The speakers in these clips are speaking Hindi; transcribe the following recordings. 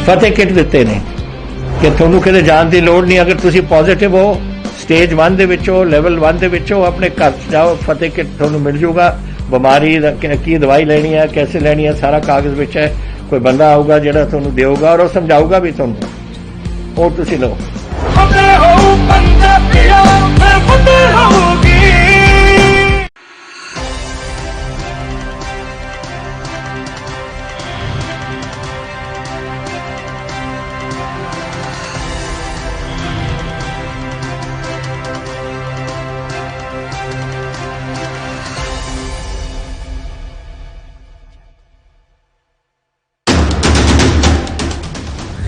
फतेह किट ਦਿੱਤੇ ਨੇ ਕਿ ਤੁਹਾਨੂੰ ਕਿਤੇ ਜਾਣ ਦੀ ਲੋੜ ਨਹੀਂ। ਅਗਰ ਤੁਸੀਂ ਪੋਜ਼ਿਟਿਵ ਹੋ, ਸਟੇਜ 1 ਦੇ ਵਿੱਚ ਹੋ, ਲੈਵਲ 1 ਦੇ ਵਿੱਚ ਹੋ, ਆਪਣੇ ਘਰ ਜਾਓ, ਫਤਿਹ ਕਿਟ ਤੁਹਾਨੂੰ ਮਿਲ ਜੂਗਾ। ਬਿਮਾਰੀ ਕੀ ਦਵਾਈ ਲੈਣੀ ਹੈ, कैसे ਲੈਣੀ ਹੈ, ਸਾਰਾ ਕਾਗਜ਼ ਵਿੱਚ ਹੈ। ਕੋਈ ਬੰਦਾ ਆਊਗਾ ਜਿਹੜਾ ਤੁਹਾਨੂੰ ਦੇਊਗਾ ਔਰ ਉਹ ਸਮਝਾਊਗਾ ਵੀ ਤੁਹਾਨੂੰ, ਉਹ ਤੁਸੀਂ ਲਓ।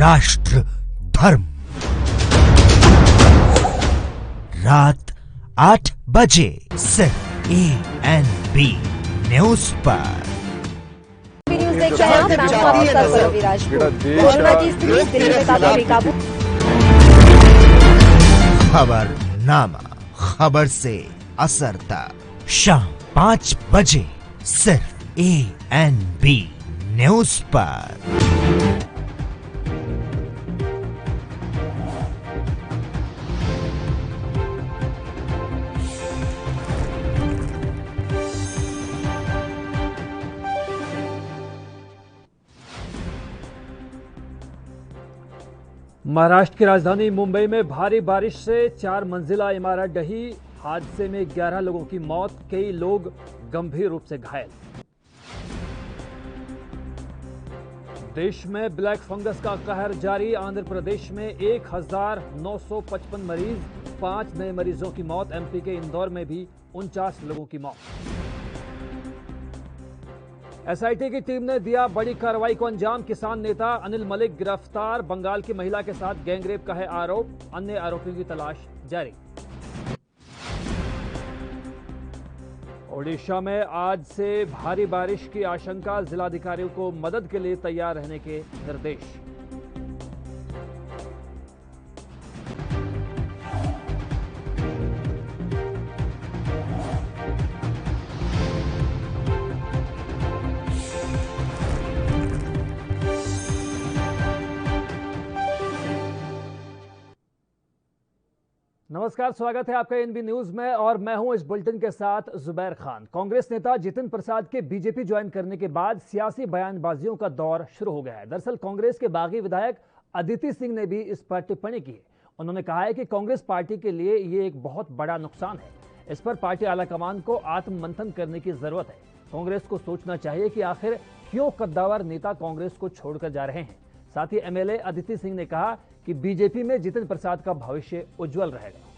राष्ट्र धर्म रात 8 बजे सिर्फ ANB न्यूज पर। न्यूज देख रहे हैं आप, मैं हूं आपका सरवी राजपूत। कोरोना की स्थिति दिल्ली में ताजा बेकाबू। खबरनामा, खबर से असरता, शाम 5 बजे सिर्फ ANB न्यूज पर। महाराष्ट्र की राजधानी मुंबई में भारी बारिश से 4 मंजिला इमारत ढही। हादसे में 11 लोगों की मौत, कई लोग गंभीर रूप से घायल। देश में ब्लैक फंगस का कहर जारी। आंध्र प्रदेश में 1955 मरीज, 5 नए मरीजों की मौत। एमपी के इंदौर में भी 49 लोगों की मौत। एसआईटी की टीम ने दिया बड़ी कार्रवाई को अंजाम। किसान नेता अनिल मलिक गिरफ्तार। बंगाल की महिला के साथ गैंगरेप का है आरोप। अन्य आरोपियों की तलाश जारी। ओडिशा में आज से भारी बारिश की आशंका। जिलाधिकारियों को मदद के लिए तैयार रहने के निर्देश। नमस्कार, स्वागत है आपका एनबी न्यूज में और मैं हूं इस बुलेटिन के साथ जुबैर खान। कांग्रेस नेता जितिन प्रसाद के बीजेपी ज्वाइन करने के बाद सियासी बयानबाजियों का दौर शुरू हो गया है। दरअसल कांग्रेस के बागी विधायक अदिति सिंह ने भी इस पर टिप्पणी की है। उन्होंने कहा है कि कांग्रेस पार्टी के लिए ये एक बहुत बड़ा नुकसान है। इस पर पार्टी आलाकमान को आत्ममंथन करने की जरूरत है। कांग्रेस को सोचना चाहिए कि आखिर क्यों कद्दावर नेता कांग्रेस को छोड़कर जा रहे हैं। साथ ही एमएलए अदिति सिंह ने कहा कि बीजेपी में जितिन प्रसाद का भविष्य उज्जवल रहेगा।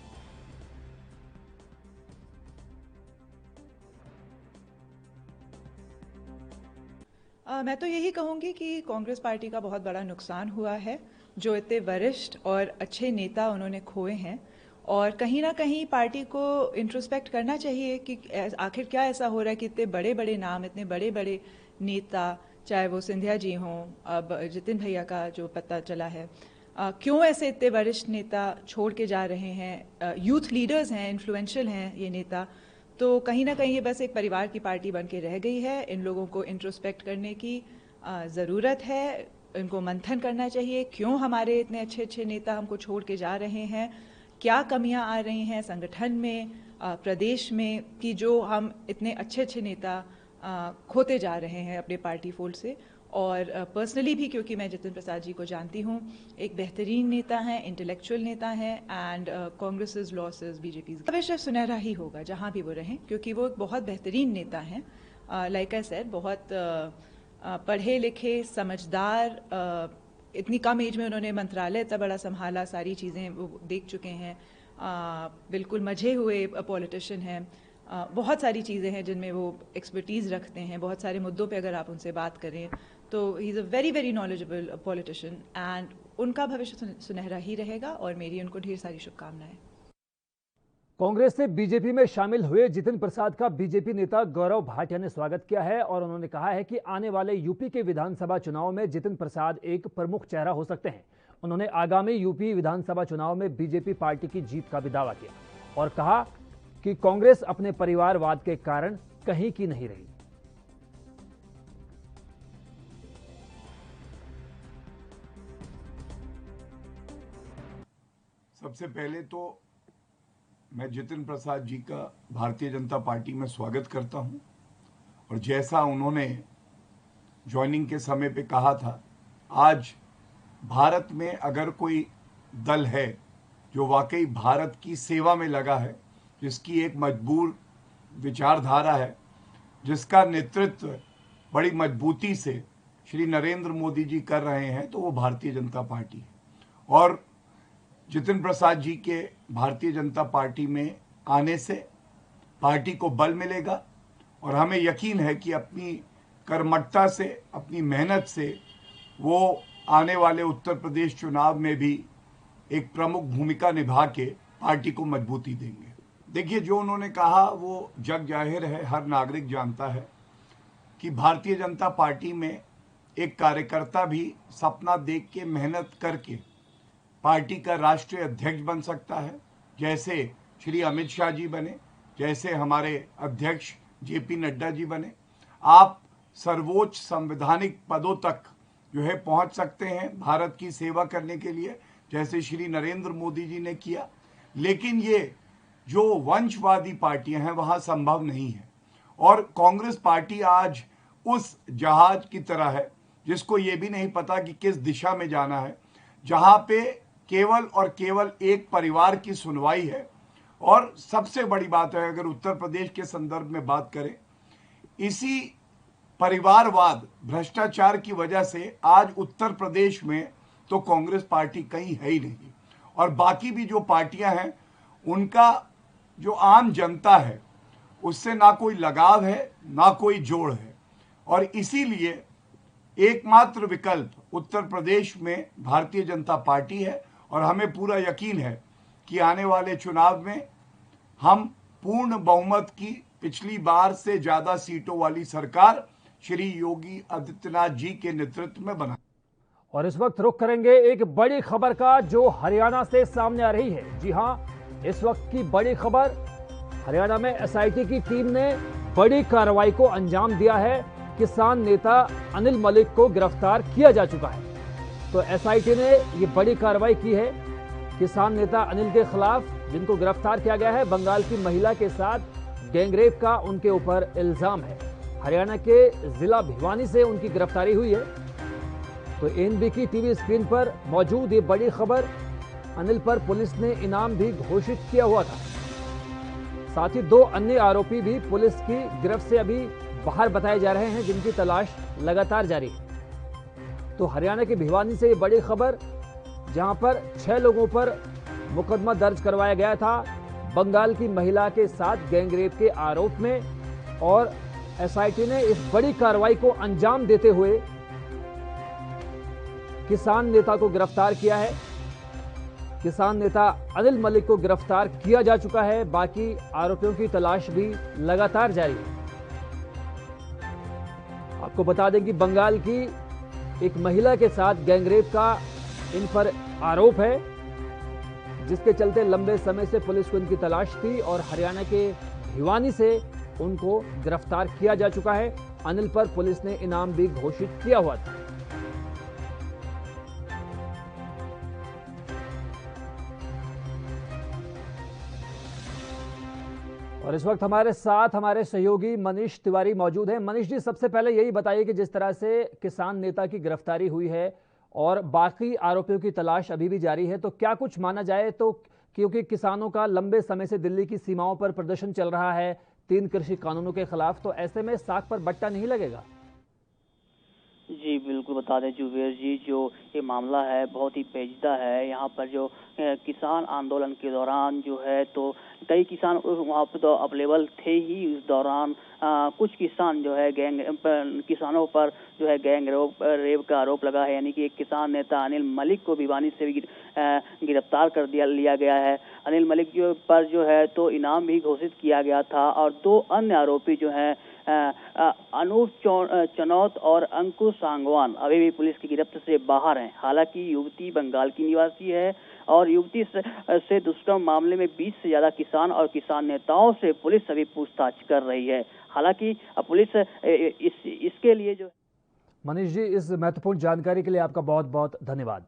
मैं तो यही कहूंगी कि कांग्रेस पार्टी का बहुत बड़ा नुकसान हुआ है। जो इतने वरिष्ठ और अच्छे नेता उन्होंने खोए हैं और कहीं ना कहीं पार्टी को इंट्रोस्पेक्ट करना चाहिए कि आखिर क्या ऐसा हो रहा है कि इतने बड़े बड़े नाम, इतने बड़े बड़े नेता, चाहे वो सिंधिया जी हों, अब जितिन भैया का जो पता चला है, क्यों ऐसे इतने वरिष्ठ नेता छोड़ के जा रहे हैं। यूथ लीडर्स हैं, इन्फ्लुएंशियल हैं ये नेता, तो कहीं ना कहीं ये बस एक परिवार की पार्टी बन के रह गई है। इन लोगों को इंट्रोस्पेक्ट करने की ज़रूरत है, इनको मंथन करना चाहिए। क्यों हमारे इतने अच्छे अच्छे नेता हमको छोड़ के जा रहे हैं, क्या कमियां आ रही हैं संगठन में, प्रदेश में, कि जो हम इतने अच्छे अच्छे नेता खोते जा रहे हैं अपने पार्टी फोल्ड से। और पर्सनली भी, क्योंकि मैं जितिन प्रसाद जी को जानती हूँ, एक बेहतरीन नेता हैं, इंटेलेक्चुअल नेता हैं, एंड कांग्रेस लॉसेस बीजेपी हमेशा सुनहरा ही होगा जहाँ भी वो रहें, क्योंकि वो एक बहुत बेहतरीन नेता हैं। लाइक आई सेड, बहुत पढ़े लिखे, समझदार, इतनी कम एज में उन्होंने मंत्रालय इतना बड़ा संभाला, सारी चीज़ें वो देख चुके हैं, बिल्कुल मजे हुए पॉलिटिशियन हैं। बहुत सारी चीज़ें हैं जिनमें वो एक्सपर्टीज़ रखते हैं। बहुत सारे मुद्दों पे अगर आप उनसे बात करें तो he is a very very knowledgeable politician, and उनका भविष्य सुनहरा ही रहेगा और मेरी उनको ढेर सारी शुभकामनाएं। कांग्रेस से बीजेपी में शामिल हुए जितिन प्रसाद का बीजेपी नेता गौरव भाटिया ने स्वागत किया है और उन्होंने कहा है कि आने वाले यूपी के विधानसभा चुनाव में जितिन प्रसाद एक प्रमुख चेहरा हो सकते हैं। उन्होंने आगामी यूपी विधानसभा चुनाव में बीजेपी पार्टी की जीत का भी दावा किया और कहा कि कांग्रेस अपने परिवारवाद के कारण कहीं की नहीं रही। सबसे पहले तो मैं जितिन प्रसाद जी का भारतीय जनता पार्टी में स्वागत करता हूं और जैसा उन्होंने ज्वाइनिंग के समय पे कहा था, आज भारत में अगर कोई दल है जो वाकई भारत की सेवा में लगा है, जिसकी एक मजबूत विचारधारा है, जिसका नेतृत्व बड़ी मजबूती से श्री नरेंद्र मोदी जी कर रहे हैं, तो वो भारतीय जनता पार्टी है। और जितिन प्रसाद जी के भारतीय जनता पार्टी में आने से पार्टी को बल मिलेगा और हमें यकीन है कि अपनी कर्मठता से, अपनी मेहनत से वो आने वाले उत्तर प्रदेश चुनाव में भी एक प्रमुख भूमिका निभा के पार्टी को मजबूती देंगे। देखिए, जो उन्होंने कहा वो जग जाहिर है, हर नागरिक जानता है कि भारतीय जनता पार्टी में एक कार्यकर्ता भी सपना देख के मेहनत करके पार्टी का राष्ट्रीय अध्यक्ष बन सकता है। जैसे श्री अमित शाह जी बने, जैसे हमारे अध्यक्ष जेपी नड्डा जी बने, आप सर्वोच्च संवैधानिक पदों तक जो है पहुंच सकते हैं भारत की सेवा करने के लिए, जैसे श्री नरेंद्र मोदी जी ने किया। लेकिन ये जो वंशवादी पार्टियां हैं वहां संभव नहीं है। और कांग्रेस पार्टी आज उस जहाज की तरह है जिसको ये भी नहीं पता कि किस दिशा में जाना है, जहां पे केवल और केवल एक परिवार की सुनवाई है। और सबसे बड़ी बात है, अगर उत्तर प्रदेश के संदर्भ में बात करें, इसी परिवारवाद, भ्रष्टाचार की वजह से आज उत्तर प्रदेश में तो कांग्रेस पार्टी कहीं है ही नहीं। और बाकी भी जो पार्टियां हैं उनका जो आम जनता है उससे ना कोई लगाव है, ना कोई जोड़ है। और इसीलिए एकमात्र विकल्प उत्तर प्रदेश में भारतीय जनता पार्टी है और हमें पूरा यकीन है कि आने वाले चुनाव में हम पूर्ण बहुमत की, पिछली बार से ज्यादा सीटों वाली सरकार श्री योगी आदित्यनाथ जी के नेतृत्व में बना। और इस वक्त रुख करेंगे एक बड़ी खबर का जो हरियाणा से सामने आ रही है। जी हां, इस वक्त की बड़ी खबर, हरियाणा में एसआईटी की टीम ने बड़ी कार्रवाई को अंजाम दिया है। किसान नेता अनिल मलिक को गिरफ्तार किया जा चुका है। तो एसआईटी ने ये बड़ी कार्रवाई की है किसान नेता अनिल के खिलाफ, जिनको गिरफ्तार किया गया है। बंगाल की महिला के साथ गैंगरेप का उनके ऊपर इल्जाम है। हरियाणा के जिला भिवानी से उनकी गिरफ्तारी हुई है। तो एएनबी की टीवी स्क्रीन पर मौजूद ये बड़ी खबर, अनिल पर पुलिस ने इनाम भी घोषित किया हुआ था। साथ ही 2 अन्य आरोपी भी पुलिस की गिरफ्त से अभी बाहर बताए जा रहे हैं, जिनकी तलाश लगातार जारी है। तो हरियाणा के भिवानी से ये बड़ी खबर, जहां पर 6 लोगों पर मुकदमा दर्ज करवाया गया था बंगाल की महिला के साथ गैंगरेप के आरोप में। और एसआईटी ने इस बड़ी कार्रवाई को अंजाम देते हुए किसान नेता को गिरफ्तार किया है। किसान नेता अनिल मलिक को गिरफ्तार किया जा चुका है। बाकी आरोपियों की तलाश भी लगातार जारी है। आपको बता दें कि बंगाल की एक महिला के साथ गैंगरेप का इन पर आरोप है, जिसके चलते लंबे समय से पुलिस को इनकी तलाश थी और हरियाणा के भिवानी से उनको गिरफ्तार किया जा चुका है। अनिल पर पुलिस ने इनाम भी घोषित किया हुआ था। और इस वक्त हमारे साथ हमारे सहयोगी मनीष तिवारी मौजूद हैं। मनीष जी, सबसे पहले यही बताइए कि जिस तरह से किसान नेता की गिरफ्तारी हुई है और बाकी आरोपियों की तलाश अभी भी जारी है, तो क्या कुछ माना जाए तो, क्योंकि किसानों का लंबे समय से दिल्ली की सीमाओं पर प्रदर्शन चल रहा है 3 कृषि कानूनों के खिलाफ, तो ऐसे में साख पर बट्टा नहीं लगेगा? जी बिल्कुल, बता दें जुबेर जी, जो ये मामला है बहुत ही पेचीदा है। यहाँ पर जो किसान आंदोलन के दौरान जो है तो कई किसान वहाँ पर तो अवेलेबल थे ही। उस दौरान कुछ किसान जो है किसानों पर जो है गैंग रेप का आरोप लगा है। यानी कि एक किसान नेता अनिल मलिक को भिवानी से भी गिरफ्तार कर लिया गया है। अनिल मलिक पर जो है तो इनाम भी घोषित किया गया था और 2 अन्य आरोपी जो हैं अनूप चनौत और अंकुश सांगवान अभी भी पुलिस की गिरफ्त से बाहर हैं। हालांकि युवती बंगाल की निवासी है और युवती से दुष्कर्म मामले में 20 से ज्यादा किसान और किसान नेताओं से पुलिस अभी पूछताछ कर रही है। हालांकि पुलिस इसके लिए जो। मनीष जी, इस महत्वपूर्ण जानकारी के लिए आपका बहुत बहुत धन्यवाद।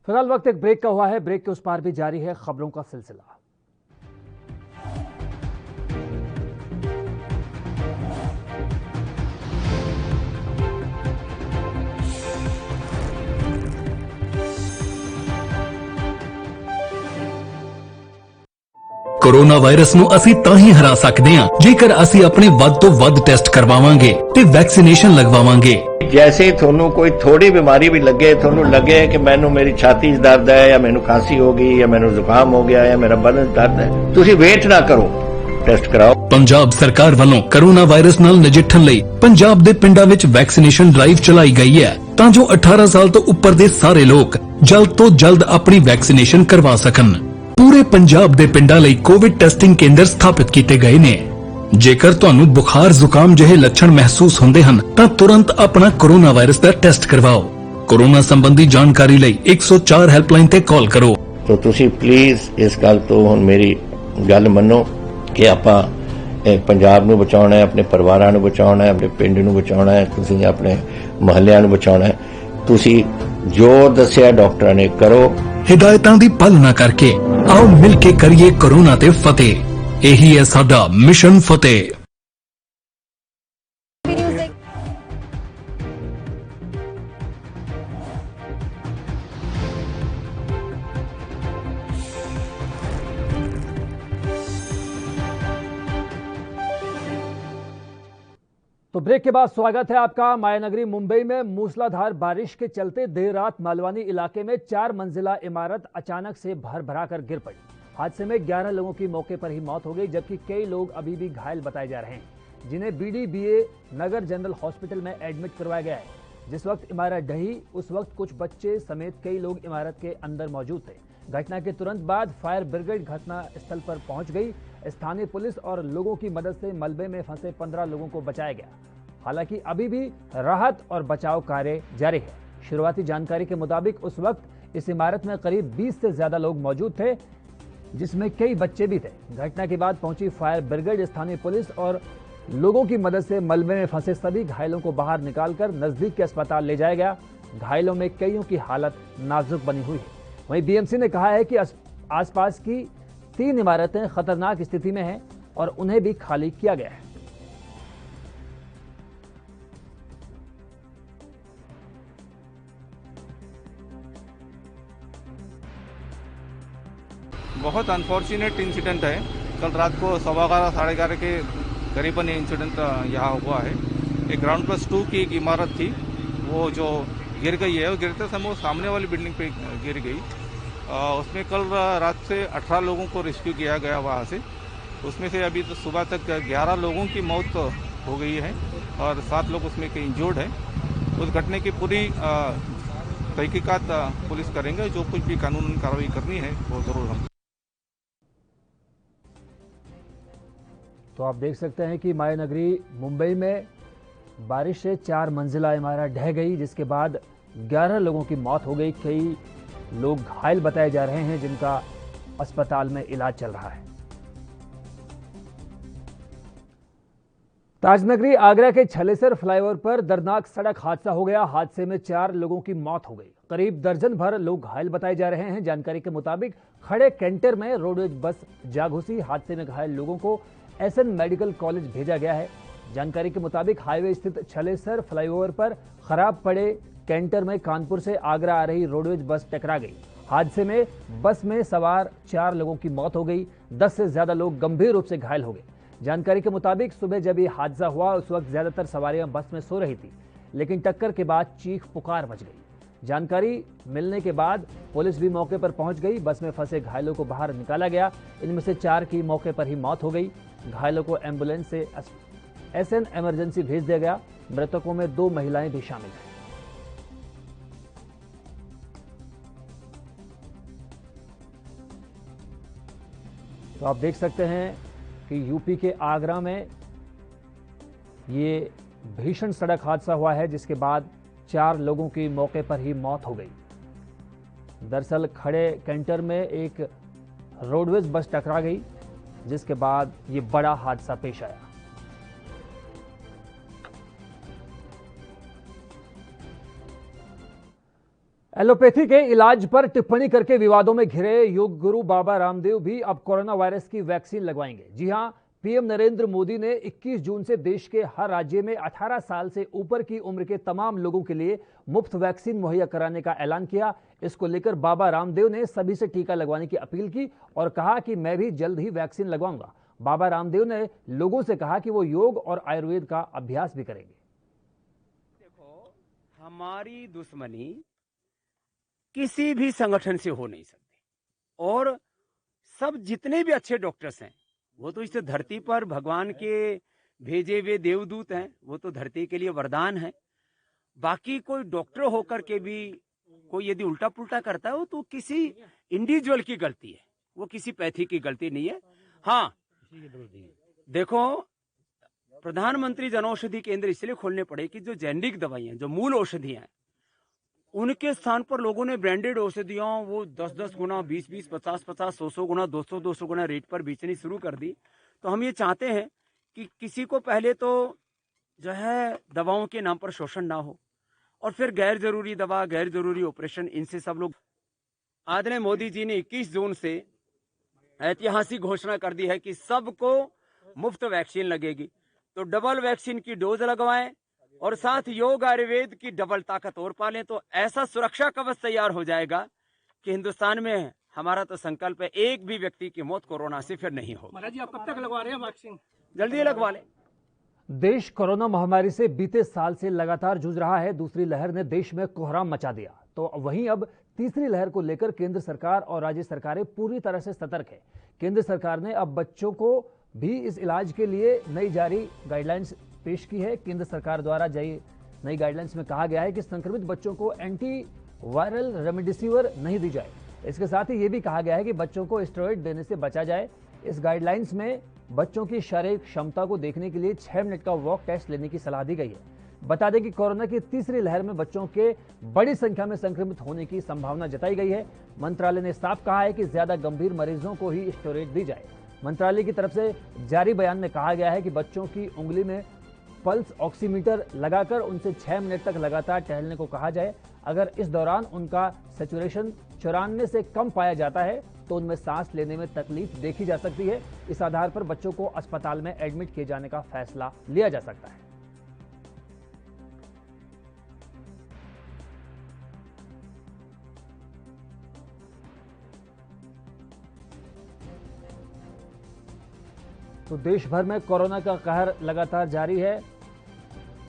फिलहाल वक्त एक ब्रेक का हुआ है। ब्रेक के उस पार भी जारी है खबरों का सिलसिला। कोरोना वायरस ਨੂੰ ਅਸੀਂ ਤਾਂ ਹੀ ਹਰਾ ਸਕਦੇ ਹਾਂ ਜੇਕਰ ਅਸੀਂ ਆਪਣੇ ਵੱਧ ਤੋਂ ਵੱਧ ਟੈਸਟ ਕਰਵਾਵਾਂਗੇ ਤੇ ਵੈਕਸੀਨੇਸ਼ਨ ਲਗਵਾਵਾਂਗੇ। जैसे थोनू कोई थोड़ी बीमारी भी लगे, थोनू लगे कि मैनू मेरी छाती च दर्द है या मैनू खांसी हो गई या मैनू जुकाम हो गया या मेरा बदन दर्द है, तुसी वेट ना करो, टेस्ट कराओ। ਪੰਜਾਬ ਸਰਕਾਰ ਵੱਲੋਂ ਕੋਰੋਨਾ ਵਾਇਰਸ ਨਾਲ ਨਜਿੱਠਣ ਲਈ ਪੰਜਾਬ ਦੇ ਪਿੰਡਾਂ ਵਿੱਚ ਵੈਕਸੀਨੇਸ਼ਨ ਡਰਾਈਵ ਚਲਾਈ ਗਈ ਹੈ ਤਾਂ ਜੋ 18 ਸਾਲ ਤੋਂ ਉੱਪਰ ਦੇ ਸਾਰੇ ਲੋਕ ਜਲਦ ਤੋਂ ਜਲਦ ਆਪਣੀ ਵੈਕਸੀਨੇਸ਼ਨ ਕਰਵਾ ਸਕਣ। ਪੂਰੇ ਪੰਜਾਬ ਦੇ ਪਿੰਡਾਂ ਲਈ ਕੋਵਿਡ ਟੈਸਟਿੰਗ ਕੇਂਦਰ ਸਥਾਪਿਤ ਕੀਤੇ ਗਏ ਨੇ। ਜੇਕਰ ਤੁਹਾਨੂੰ ਬੁਖਾਰ ਜ਼ੁਕਾਮ ਜਿਹੇ ਲੱਛਣ ਮਹਿਸੂਸ ਹੁੰਦੇ ਹਨ ਤਾਂ ਤੁਰੰਤ ਆਪਣਾ ਕੋਰੋਨਾ ਵਾਇਰਸ ਦਾ ਟੈਸਟ ਕਰਵਾਓ। ਕੋਰੋਨਾ ਸੰਬੰਧੀ ਜਾਣਕਾਰੀ ਲਈ 104 ਹੈਲਪਲਾਈਨ ਤੇ ਕਾਲ ਕਰੋ। तो तुसी प्लीज इस गल तो हुण मेरी गल मनो कि आपां पंजाब नूं बचाउणा है, अपने परिवारां नूं बचाउणा है, अपने पिंड नूं बचाउणा है, तुसी अपने महल्लिਆਂ नूं बचाउणा है। तुसी जो दस्सिया डॉक्टरां ने करो। हिदायतां दी पालना करके आओ मिल के करिए कोरोना ते फतेह। यही है साडा मिशन फतेह। तो ब्रेक के बाद स्वागत है आपका। मायानगरी मुंबई में मूसलाधार बारिश के चलते देर रात मालवानी इलाके में 4 मंजिला इमारत अचानक से भर कर गिर पड़ी। हादसे में 11 लोगों की मौके पर ही मौत हो गई, जबकि कई लोग अभी भी घायल बताए जा रहे हैं, जिन्हें BDBA नगर जनरल हॉस्पिटल में एडमिट करवाया गया है। जिस वक्त इमारत ढही उस वक्त कुछ बच्चे समेत कई लोग इमारत के अंदर मौजूद थे। घटना के तुरंत बाद फायर ब्रिगेड घटना स्थल पर पहुंच गई। स्थानीय पुलिस और लोगों की मदद से मलबे में फंसे 15 लोगों को बचाया गया। हालांकि अभी भी राहत और बचाव कार्य जारी है। शुरुआती जानकारी के मुताबिक उस वक्त इस इमारत में करीब 20 से ज्यादा लोग मौजूद थे, जिसमें कई बच्चे भी थे। घटना के बाद पहुंची फायर ब्रिगेड, स्थानीय पुलिस और लोगों की मदद से मलबे में फंसे सभी घायलों को बाहर निकालकर नजदीक के अस्पताल ले जाया गया। घायलों में कईयों की हालत नाजुक बनी हुई है। वहीं BMC ने कहा है कि आसपास की 3 इमारतें खतरनाक स्थिति में हैं और उन्हें भी खाली किया गया है। बहुत अनफॉर्चुनेट इंसिडेंट है। कल रात को 11:15 साढ़े 11 के करीबन ये इंसिडेंट यहाँ हुआ है। एक ग्राउंड प्लस 2 की एक इमारत थी, वो जो गिर गई है, वो गिरते समय वो सामने वाली बिल्डिंग पे गिर गई। उसमें कल रात से 18 लोगों को रेस्क्यू किया गया वहाँ से। उसमें से अभी तो सुबह तक 11 लोगों की मौत हो गई है और 7 लोग उसमें के इंजर्ड है। उस घटने की पूरी तहकीकात पुलिस करेंगे। जो कुछ भी कानूनी कार्रवाई करनी है वो जरूर हम। तो आप देख सकते हैं कि मायानगरी मुंबई में बारिश से 4 मंजिला इमारत ढह गई, जिसके बाद 11 लोगों की मौत हो गई। कई लोग घायल बताए जा रहे हैं, जिनका अस्पताल में इलाज चल रहा है। ताजनगरी आगरा के छलेसर फ्लाईओवर पर दर्दनाक सड़क हादसा हो गया। हादसे में 4 लोगों की मौत हो गई। करीब दर्जन भर लोग घायल बताए जा रहे हैं। जानकारी के मुताबिक खड़े कैंटर में रोडवेज बस जा घुसी। हादसे में घायल लोगों को SN मेडिकल कॉलेज भेजा गया है। जानकारी के मुताबिक हाईवे स्थित छलेसर फ्लाईओवर पर खराब पड़े कैंटर में कानपुर से आगरा आ रही रोडवेज बस टकरा गई। हादसे में बस में सवार 4 लोगों की मौत हो गई। 10 से ज्यादा लोग गंभीर रूप से घायल हो गए। जानकारी के मुताबिक सुबह जब ये हादसा हुआ उस वक्त ज्यादातर सवारियां बस में सो रही थी, लेकिन टक्कर के बाद चीख पुकार मच गई। जानकारी मिलने के बाद पुलिस भी मौके पर पहुंच गई। बस में फंसे घायलों को बाहर निकाला गया। इनमें से 4 की मौके पर ही मौत हो गई। घायलों को एम्बुलेंस से SN इमरजेंसी भेज दिया गया। मृतकों में 2 महिलाएं भी शामिल हैं। तो आप देख सकते हैं कि यूपी के आगरा में ये भीषण सड़क हादसा हुआ है, जिसके बाद 4 लोगों की मौके पर ही मौत हो गई। दरअसल खड़े कैंटर में एक रोडवेज बस टकरा गई, जिसके बाद ये बड़ा हादसा पेश आया। एलोपैथी के इलाज पर टिप्पणी करके विवादों में घिरे योग गुरु बाबा रामदेव भी अब कोरोना वायरस की वैक्सीन लगवाएंगे। जी हां, पीएम नरेंद्र मोदी ने 21 जून से देश के हर राज्य में 18 साल से ऊपर की उम्र के तमाम लोगों के लिए मुफ्त वैक्सीन मुहैया कराने का ऐलान किया। इसको लेकर बाबा रामदेव ने सभी से टीका लगवाने की अपील की और कहा कि मैं भी जल्द ही वैक्सीन लगवाऊंगा। बाबा रामदेव ने लोगों से कहा कि वो योग और आयुर्वेद का अभ्यास भी करेंगे। देखो, हमारी दुश्मनी किसी भी संगठन से हो नहीं सकती और सब जितने भी अच्छे डॉक्टर्स हैं वो तो इस धरती पर भगवान के भेजे हुए देवदूत हैं, वो तो धरती के लिए वरदान है। बाकी कोई डॉक्टर होकर के भी कोई यदि उल्टा पुल्टा करता है वो तो किसी इंडिविजुअल की गलती है, वो किसी पैथी की गलती नहीं है। हाँ देखो, प्रधानमंत्री जन औषधि केंद्र इसलिए खोलने पड़े कि जो जेनेरिक दवाइयां, जो मूल औषधियां हैं, उनके स्थान पर लोगों ने ब्रांडेड औषधियों वो 10-10 गुना, 20-20, 50-50, 100-100 गुना, 200-200 गुना रेट पर बेचनी शुरू कर दी। तो हम ये चाहते हैं कि किसी को पहले तो जो है दवाओं के नाम पर शोषण ना हो और फिर गैर जरूरी दवा, गैर जरूरी ऑपरेशन, इनसे सब लोग। आदरणीय मोदी जी ने 21 जून से ऐतिहासिक घोषणा कर दी है कि सबको मुफ्त वैक्सीन लगेगी। तो डबल वैक्सीन की डोज लगवाएं और साथ योग आयुर्वेद की डबल ताकत और पालें, तो ऐसा सुरक्षा कवच तैयार हो जाएगा कि हिंदुस्तान में हमारा तो संकल्प है एक भी व्यक्ति की मौत कोरोना से फिर नहीं हो। महाराज जी, आप कब तक लगवा रहे हैं वैक्सीन? जल्दी लगवा लें। देश कोरोना महामारी से बीते साल से लगातार जूझ रहा है। दूसरी लहर ने देश में कोहराम मचा दिया, तो वहीं अब तीसरी लहर को लेकर केंद्र सरकार और राज्य सरकारें पूरी तरह से सतर्क है। केंद्र सरकार ने अब बच्चों को भी इस इलाज के लिए नई जारी गाइडलाइंस पेश की है। केंद्र सरकार द्वारा जारी नई गाइडलाइंस में कहा गया है कि संक्रमित बच्चों को एंटी वायरल रेमडेसिविर नहीं दी जाए। इसके साथ ही ये भी कहा गया है कि बच्चों को स्टेरॉइड देने से बचा जाए। इस गाइडलाइंस में बच्चों की शारीरिक क्षमता को देखने के लिए 6 मिनट का वॉक टेस्ट लेने की सलाह दी गई है। बता दें कि कोरोना की तीसरी लहर में बच्चों के बड़ी संख्या में संक्रमित होने की संभावना जताई गई है। मंत्रालय ने साफ कहा है कि ज्यादा गंभीर मरीजों को ही स्टेरॉइड दी जाए। मंत्रालय की तरफ से जारी बयान में कहा गया है कि बच्चों की उंगली में पल्स ऑक्सीमीटर लगाकर उनसे 6 मिनट तक लगातार टहलने को कहा जाए। अगर इस दौरान उनका सैचुरेशन 94 से कम पाया जाता है तो उनमें सांस लेने में तकलीफ देखी जा सकती है। इस आधार पर बच्चों को अस्पताल में एडमिट किए जाने का फैसला लिया जा सकता है। तो देश भर में कोरोना का कहर लगातार जारी है।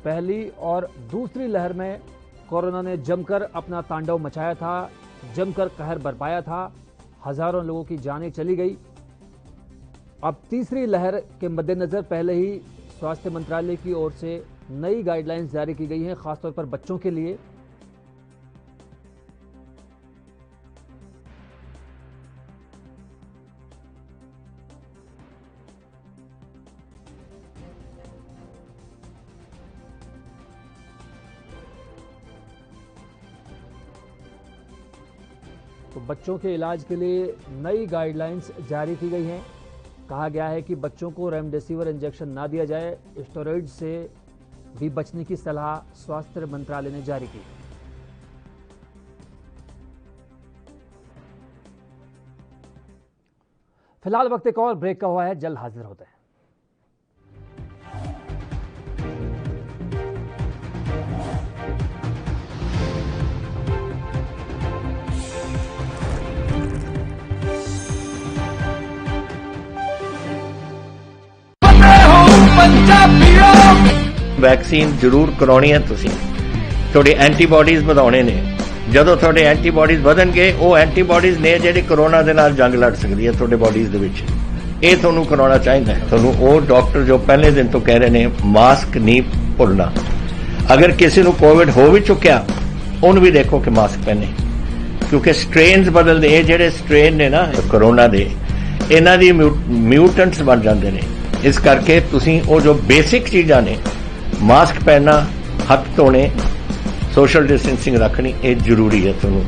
पहली और दूसरी लहर में कोरोना ने जमकर अपना तांडव मचाया था, जमकर कहर बरपाया था, हजारों लोगों की जानें चली गई। अब तीसरी लहर के मद्देनजर पहले ही स्वास्थ्य मंत्रालय की ओर से नई गाइडलाइंस जारी की गई हैं, खासतौर पर बच्चों के लिए। तो बच्चों के इलाज के लिए नई गाइडलाइंस जारी की गई हैं। कहा गया है कि बच्चों को रेमडेसिविर इंजेक्शन ना दिया जाए। स्टेरॉइड से भी बचने की सलाह स्वास्थ्य मंत्रालय ने जारी की। फिलहाल वक्त एक और ब्रेक का हुआ है, जल्द हाजिर होते हैं। वैक्सीन जरूर कराउणी है। तुसीं थोड़े एंटीबॉडीज ਵਧਾਉਣੇ ਨੇ। ਜਦੋਂ ਤੁਹਾਡੇ ਐਂਟੀਬॉडीज ਵਧਣਗੇ ਉਹ ਐਂਟੀਬॉडीज ਨੇ ਜਿਹੜੇ ਕੋਰੋਨਾ ਦੇ ਨਾਲ ਜੰਗ ਲੜ ਸਕਦੀ ਹੈ ਤੁਹਾਡੇ ਬॉडीज ਦੇ ਵਿੱਚ। ਇਹ ਤੁਹਾਨੂੰ ਕਰਾਉਣਾ ਚਾਹੀਦਾ ਹੈ। ਤੁਹਾਨੂੰ ਉਹ ਡਾਕਟਰ ਜੋ ਪਹਿਲੇ ਦਿਨ ਤੋਂ ਕਹਿ ਰਹੇ ਨੇ ਮਾਸਕ ਨਹੀਂ ਭੁੱਲਣਾ। ਅਗਰ ਕਿਸੇ ਨੂੰ ਕੋਵਿਡ ਹੋ ਵੀ ਚੁੱਕਿਆ ਉਹਨੂੰ ਵੀ ਦੇਖੋ ਕਿ ਮਾਸਕ ਪਹਿਨੇ, ਕਿਉਂਕਿ ਸਟ੍ਰੇਨਸ ਬਦਲਦੇ। ਇਹ ਜਿਹੜੇ ਸਟ੍ਰੇਨ ਨੇ ਨਾ ਕੋਰੋਨਾ ਦੇ, ਇਹਨਾਂ ਦੀ ਮਿਊਟੈਂਟਸ ਬਣ ਜਾਂਦੇ ਨੇ। ਇਸ ਕਰਕੇ ਤੁਸੀਂ ਉਹ ਜੋ ਬੇਸਿਕ ਚੀਜ਼ਾਂ ਨੇ, मास्क पहनना, हाथ धोने, सोशल डिस्टेंसिंग रखनी, ये जरूरी है। ਤੁਹਾਨੂੰ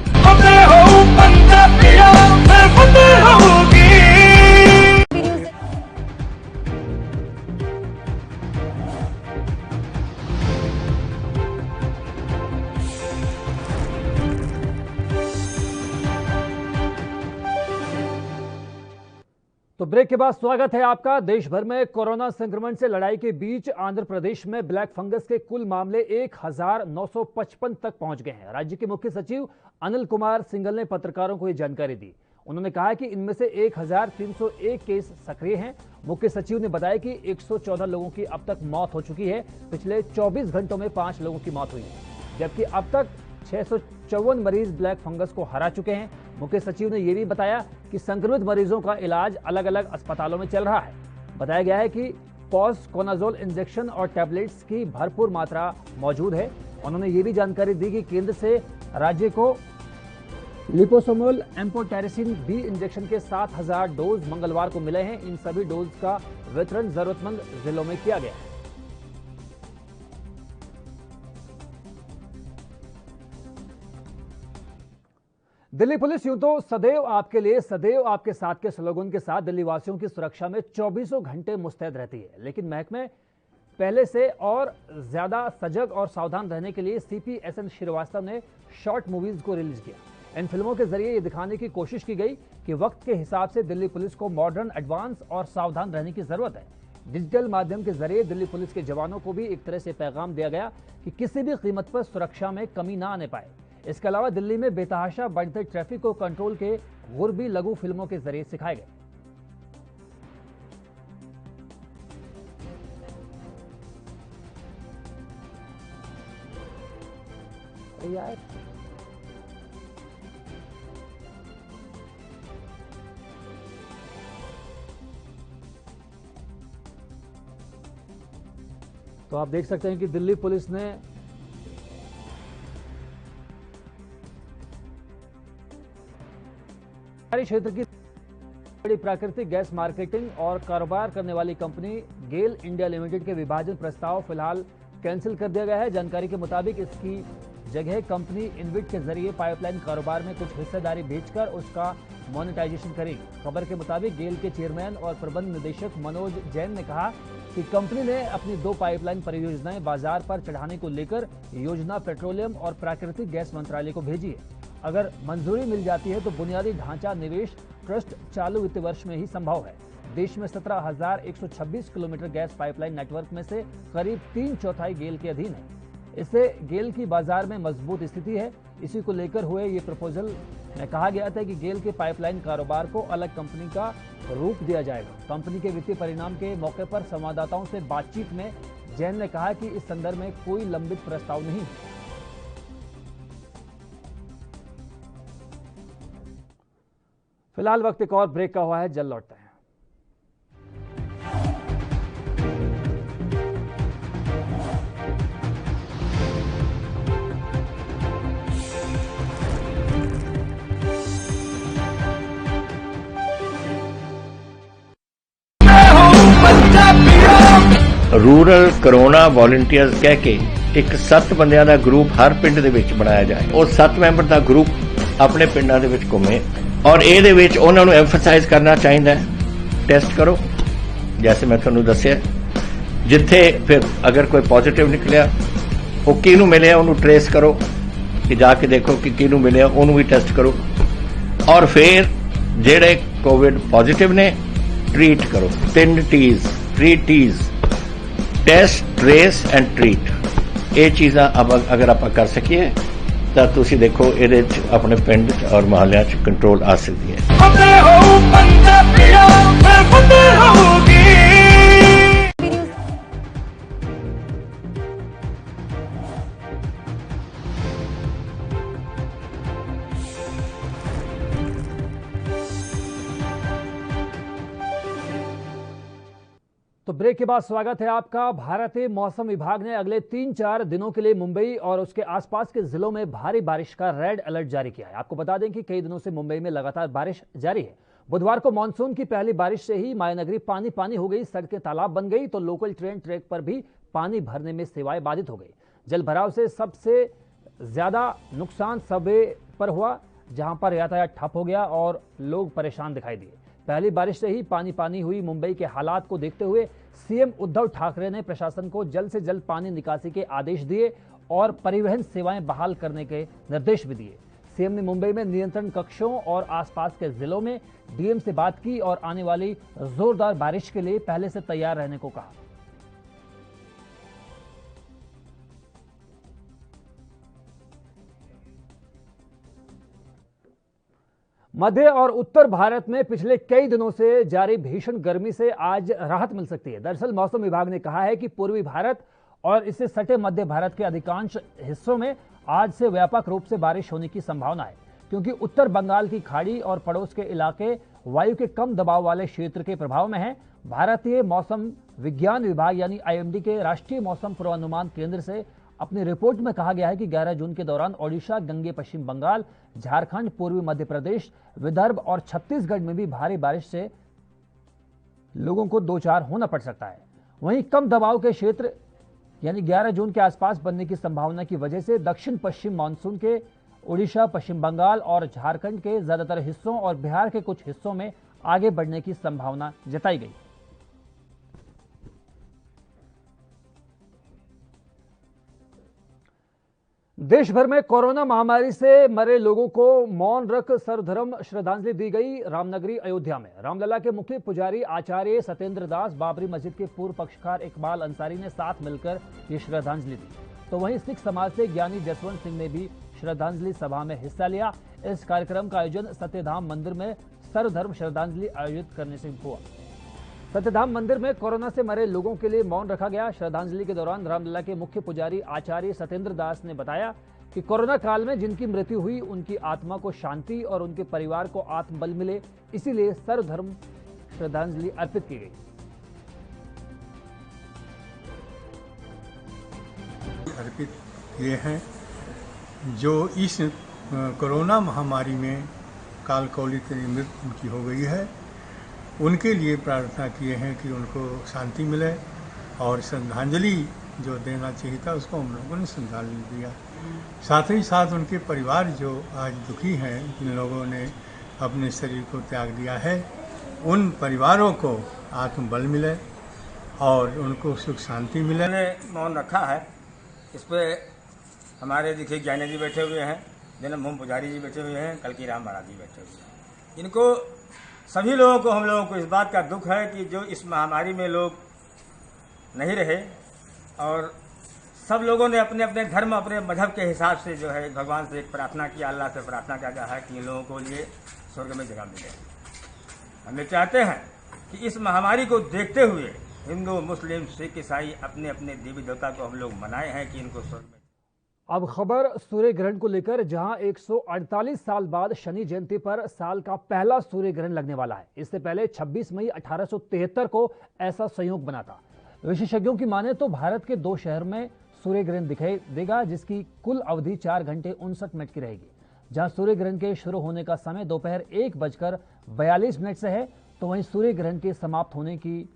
तो ब्रेक के बाद स्वागत है आपका। देश भर में कोरोना संक्रमण से लड़ाई के बीच आंध्र प्रदेश में ब्लैक फंगस के कुल मामले 1955 तक पहुंच गए हैं। राज्य के मुख्य सचिव अनिल कुमार सिंघल ने पत्रकारों को यह जानकारी दी। उन्होंने कहा कि इनमें से 1301 केस सक्रिय हैं। मुख्य सचिव ने बताया कि 114 लोगों की अब तक मौत हो चुकी है। पिछले 24 घंटों में 5 लोगों की मौत हुई है, जबकि अब तक 654 मरीज ब्लैक फंगस को हरा चुके हैं। मुख्य सचिव ने यह भी बताया कि संक्रमित मरीजों का इलाज अलग अलग अस्पतालों में चल रहा है। बताया गया है कि पॉसकोनाजोल इंजेक्शन और टैबलेट्स की भरपूर मात्रा मौजूद है। उन्होंने ये भी जानकारी दी कि केंद्र से राज्य को लिपोसोमल एम्फोटेरिसिन बी इंजेक्शन के 7000 डोज मंगलवार को मिले हैं। इन सभी डोज का वितरण जरूरतमंद जिलों में किया गया है। दिल्ली पुलिस यूं तो सदैव आपके लिए सदैव आपके साथ के स्लोगन के साथ दिल्ली वासियों की सुरक्षा में 24 घंटे मुस्तैद रहती है, लेकिन महकमे पहले से और ज्यादा सजग और सावधान रहने के लिए सीपी एसएन श्रीवास्तव ने शॉर्ट मूवीज को रिलीज किया। इन फिल्मों के जरिए ये दिखाने की कोशिश की गई कि वक्त के हिसाब से दिल्ली पुलिस को मॉडर्न, एडवांस और सावधान रहने की जरूरत है। डिजिटल माध्यम के जरिए दिल्ली पुलिस के जवानों को भी एक तरह से पैगाम दिया गया कि किसी भी कीमत पर सुरक्षा में कमी ना आने पाए। इसके अलावा दिल्ली में बेतहाशा बढ़ते ट्रैफिक को कंट्रोल के गुर भी लघु फिल्मों के जरिए सिखाए गए। यार तो आप देख सकते हैं कि दिल्ली पुलिस ने क्षेत्र की बड़ी प्राकृतिक गैस मार्केटिंग और कारोबार करने वाली कंपनी गेल इंडिया लिमिटेड के विभाजन प्रस्ताव फिलहाल कैंसिल कर दिया गया है। जानकारी के मुताबिक इसकी जगह कंपनी इनविट के जरिए पाइपलाइन कारोबार में कुछ हिस्सेदारी बेचकर उसका मोनेटाइजेशन करेगी। खबर के मुताबिक गेल के चेयरमैन और प्रबंध निदेशक मनोज जैन ने कहा कि कंपनी ने अपनी 2 पाइपलाइन परियोजनाएं बाजार पर चढ़ाने को लेकर योजना पेट्रोलियम और प्राकृतिक गैस मंत्रालय को भेजी है। अगर मंजूरी मिल जाती है तो बुनियादी ढांचा निवेश ट्रस्ट चालू वित्त वर्ष में ही संभव है। देश में 17,126 किलोमीटर गैस पाइपलाइन नेटवर्क में से करीब 3/4 गेल के अधीन है। इससे गेल की बाजार में मजबूत स्थिति है। इसी को लेकर हुए ये प्रपोजल में कहा गया था कि गेल के पाइपलाइन कारोबार को अलग कंपनी का रूप दिया जाएगा। कंपनी के वित्तीय परिणाम के मौके पर संवाददाताओं से बातचीत में जैन ने कहा कि इस संदर्भ में कोई लंबित प्रस्ताव नहीं है। फिलहाल वक्त एक और ब्रेक का हुआ है, जल्द लौटते हैं। रूरल कोरोना वॉलंटियर्स कह के एक 7 ਬੰਦਿਆਂ ਦਾ ਗਰੁੱਪ ਹਰ ਪਿੰਡ ਦੇ ਵਿੱਚ ਬਣਾਇਆ ਜਾਏ। ਉਹ 7 ਮੈਂਬਰ ਦਾ ਗਰੁੱਪ ਆਪਣੇ ਪਿੰਡਾਂ ਦੇ ਵਿੱਚ ਘੁੰਮੇ ਔਰ ਇਹਦੇ ਵਿੱਚ ਉਹਨਾਂ ਨੂੰ ਐਮਫਸਾਈਜ਼ ਕਰਨਾ ਚਾਹੀਦਾ ਹੈ ਟੈਸਟ ਕਰੋ। जैसे मैं ਤੁਹਾਨੂੰ ਦੱਸਿਆ ਜਿੱਥੇ ਫਿਰ ਅਗਰ ਕੋਈ ਪੋਜ਼ਿਟਿਵ ਨਿਕਲਿਆ ਉਹ ਕਿਹਨੂੰ ਮਿਲਿਆ ਉਹਨੂੰ ਟ੍ਰੇਸ ਕਰੋ ਕਿ ਜਾ ਕੇ ਦੇਖੋ ਕਿ ਕਿਹਨੂੰ ਮਿਲਿਆ ਉਹਨੂੰ ਵੀ ਟੈਸਟ ਕਰੋ ਔਰ ਫਿਰ ਜਿਹੜੇ ਕੋਵਿਡ ਪੋਜ਼ਿਟਿਵ ਨੇ ट्रीट करो। 3 T's, 3 T's test, trace and treat. ये चीज़ां अब अगर आप कर सकिए तो तुसी देखो ये अपने पिंड और मोहल्ले कंट्रोल आ सकती है। तो ब्रेक के बाद स्वागत है आपका। भारतीय मौसम विभाग ने अगले 3-4 दिनों के लिए मुंबई और उसके आसपास के जिलों में भारी बारिश का रेड अलर्ट जारी किया है। आपको बता दें कि कई दिनों से मुंबई में लगातार बारिश जारी है। बुधवार को मानसून की पहली बारिश से ही मायानगरी पानी पानी हो गई, सड़कें तालाब बन गई तो लोकल ट्रेन ट्रैक पर भी पानी भरने में सेवाएं बाधित हो गई। जल भराव से सबसे ज्यादा नुकसान सबवे पर हुआ, जहां पर यातायात ठप हो गया और लोग परेशान दिखाई दिए। पहली बारिश से ही पानी पानी हुई मुंबई के हालात को देखते हुए सीएम उद्धव ठाकरे ने प्रशासन को जल्द से जल्द पानी निकासी के आदेश दिए और परिवहन सेवाएं बहाल करने के निर्देश भी दिए। सीएम ने मुंबई में नियंत्रण कक्षों और आसपास के जिलों में डीएम से बात की और आने वाली जोरदार बारिश के लिए पहले से तैयार रहने को कहा। मध्य और उत्तर भारत में पिछले कई दिनों से जारी भीषण गर्मी से आज राहत मिल सकती है। दरअसल मौसम विभाग ने कहा है कि पूर्वी भारत और इससे सटे मध्य भारत के अधिकांश हिस्सों में आज से व्यापक रूप से बारिश होने की संभावना है, क्योंकि उत्तर बंगाल की खाड़ी और पड़ोस के इलाके वायु के कम दबाव वाले क्षेत्र के प्रभाव में हैं। भारतीय मौसम विज्ञान विभाग यानी आईएमडी के राष्ट्रीय मौसम पूर्वानुमान केंद्र से अपनी रिपोर्ट में कहा गया है कि 11 जून के दौरान ओडिशा, गंगे पश्चिम बंगाल, झारखंड, पूर्वी मध्य प्रदेश, विदर्भ और छत्तीसगढ़ में भी भारी बारिश से लोगों को दो चार होना पड़ सकता है। वहीं कम दबाव के क्षेत्र यानी 11 जून के आसपास बनने की संभावना की वजह से दक्षिण पश्चिम मानसून के ओडिशा, पश्चिम बंगाल और झारखंड के ज्यादातर हिस्सों और बिहार के कुछ हिस्सों में आगे बढ़ने की संभावना जताई गई। देश भर में कोरोना महामारी से मरे लोगों को मौन रख सर्वधर्म श्रद्धांजलि दी गई। रामनगरी अयोध्या में रामलला के मुख्य पुजारी आचार्य सत्येंद्र दास, बाबरी मस्जिद के पूर्व पक्षकार इकबाल अंसारी ने साथ मिलकर ये श्रद्धांजलि दी। तो वहीं सिख समाज से ज्ञानी जसवंत सिंह ने भी श्रद्धांजलि सभा में हिस्सा लिया। इस कार्यक्रम का आयोजन सत्यधाम मंदिर में सर्वधर्म श्रद्धांजलि आयोजित करने से हुआ। सत्यधाम मंदिर में कोरोना से मरे लोगों के लिए मौन रखा गया। श्रद्धांजलि के दौरान रामलला के मुख्य पुजारी आचार्य सत्येंद्र दास ने बताया कि कोरोना काल में जिनकी मृत्यु हुई उनकी आत्मा को शांति और उनके परिवार को आत्मबल मिले, इसीलिए सर्वधर्म श्रद्धांजलि अर्पित की गई। अर्पित किए हैं जो इस कोरोना महामारी में काल कौलिक की मृत्यु उनकी हो गई है, उनके लिए प्रार्थना किए हैं कि उनको शांति मिले और श्रद्धांजलि जो देना चाहिए था उसको हम लोगों ने श्रद्धांजलि दिया। साथ ही साथ उनके परिवार जो आज दुखी हैं, जिन लोगों ने अपने शरीर को त्याग दिया है, उन परिवारों को आत्मबल मिले और उनको सुख शांति मिले। मौन रखा है। इस पर हमारे देखिए ज्ञानी जी बैठे हुए हैं, जन्मभूमि पुजारी जी बैठे हुए हैं, कल की राम महाराज जी बैठे हुए हैं। इनको सभी लोगों को, हम लोगों को इस बात का दुख है कि जो इस महामारी में लोग नहीं रहे और सब लोगों ने अपने अपने धर्म, अपने मजहब के हिसाब से जो है भगवान से एक प्रार्थना किया, अल्लाह से प्रार्थना किया है कि इन लोगों को लिए स्वर्ग में जगह मिले। हम ये चाहते हैं कि इस महामारी को देखते हुए हिंदू, मुस्लिम, सिख, ईसाई अपने अपने देवी देवता को हम लोग मनाए हैं कि इनको स्वर्ग में। अब खबर सूर्य ग्रहण को लेकर, जहां 148 साल बाद शनि जयंती पर साल का पहला सूर्य ग्रहण लगने वाला है। इससे पहले 26 मई 1873 को ऐसा संयोग बना था। विशेषज्ञों की माने तो भारत के 2 शहर में सूर्य ग्रहण दिखाई देगा, जिसकी कुल अवधि 4 घंटे 59 मिनट की रहेगी। जहां सूर्य ग्रहण के शुरू होने का समय दोपहर 1:42 से है, तो वहीं सूर्य ग्रहण के समाप्त होने की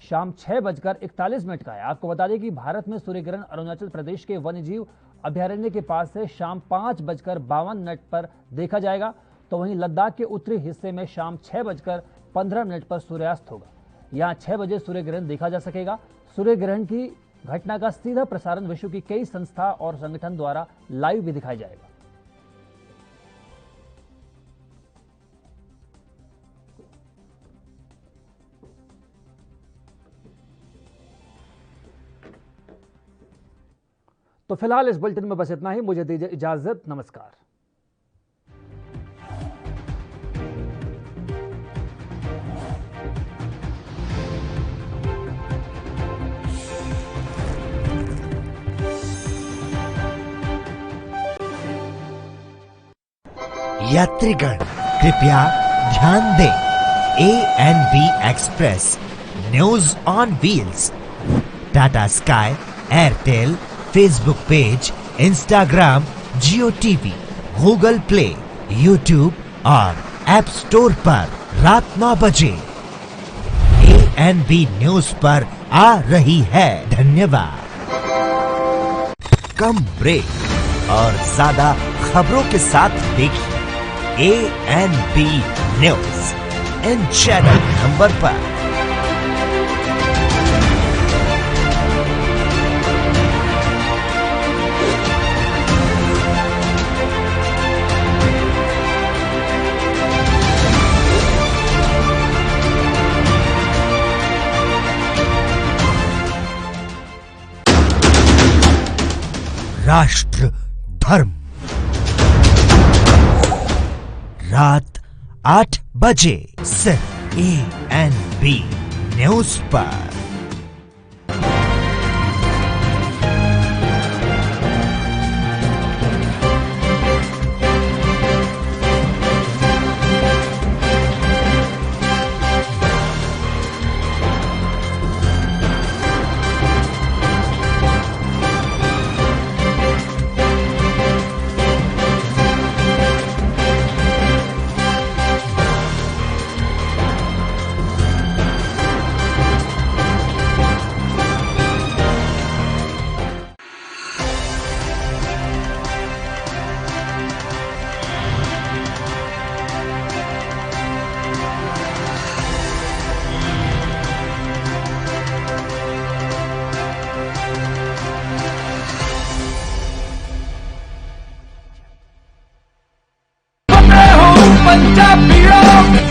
शाम 6:41 का है। आपको बता दें कि भारत में सूर्य ग्रहण अरुणाचल प्रदेश के वन्यजीव अभयारण्य के पास से शाम 5:52 पर देखा जाएगा। तो वहीं लद्दाख के उत्तरी हिस्से में शाम 6:15 पर सूर्यास्त होगा। यहाँ 6 बजे सूर्य ग्रहण देखा जा सकेगा। सूर्य ग्रहण की घटना का सीधा प्रसारण विश्व की कई संस्था और संगठन द्वारा लाइव भी दिखाया जाएगा। तो फिलहाल इस बुलेटिन में बस इतना ही। मुझे दीजिए इजाजत। नमस्कार। यात्रीगण कृपया ध्यान दें, A&B express, news on wheels, Tata sky, Airtel, Facebook page, Instagram, Jio TV, Google play, YouTube और ऐप स्टोर पर रात 9 बजे A&B न्यूज पर आ रही है। धन्यवाद। कम ब्रेक और ज्यादा खबरों के साथ देखिए A&B news in channel number पर। राष्ट्र धर्म। रात 8 बजे सिर्फ ANB न्यूज पर।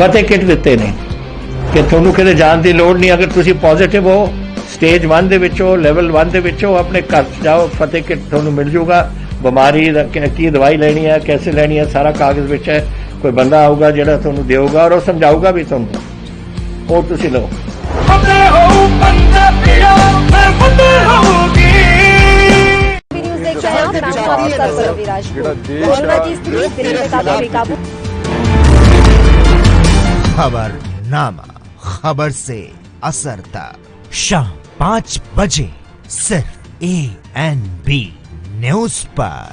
ਫਤਿਹ ਕਿਟ ਦਿੱਤੇ ਨੇ ਕਿ ਤੁਹਾਨੂੰ ਕਿਤੇ ਜਾਣ ਦੀ ਲੋੜ ਨਹੀਂ। ਅਗਰ ਤੁਸੀਂ ਪੋਜ਼ਿਟਿਵ ਹੋ, ਸਟੇਜ 1 ਦੇ ਵਿੱਚ ਹੋ, ਲੈਵਲ 1 ਦੇ ਵਿੱਚ ਹੋ, ਆਪਣੇ ਘਰ ਜਾਓ, ਫਤਿਹ ਕਿਟ ਤੁਹਾਨੂੰ ਮਿਲ ਜੂਗਾ। ਬਿਮਾਰੀ ਦਾ ਕੀ ਦਵਾਈ ਲੈਣੀ ਹੈ, कैसे ਲੈਣੀ ਹੈ, ਸਾਰਾ ਕਾਗਜ਼ ਵਿੱਚ ਹੈ। ਕੋਈ ਬੰਦਾ ਆਊਗਾ ਜਿਹੜਾ ਤੁਹਾਨੂੰ ਦੇਊਗਾ ਔਰ ਉਹ ਸਮਝਾਊਗਾ ਵੀ ਤੁਹਾਨੂੰ, ਉਹ ਤੁਸੀਂ ਲਓ। न्यूज देख रहे हैं आप, मैं हूं आपके साथ रवि राजपूत। कोरोना की स्थिति दिल्ली में काफी बेकाबू। खबरनामा, खबर से असर तक शाम 5 बजे सिर्फ ANB न्यूज पर।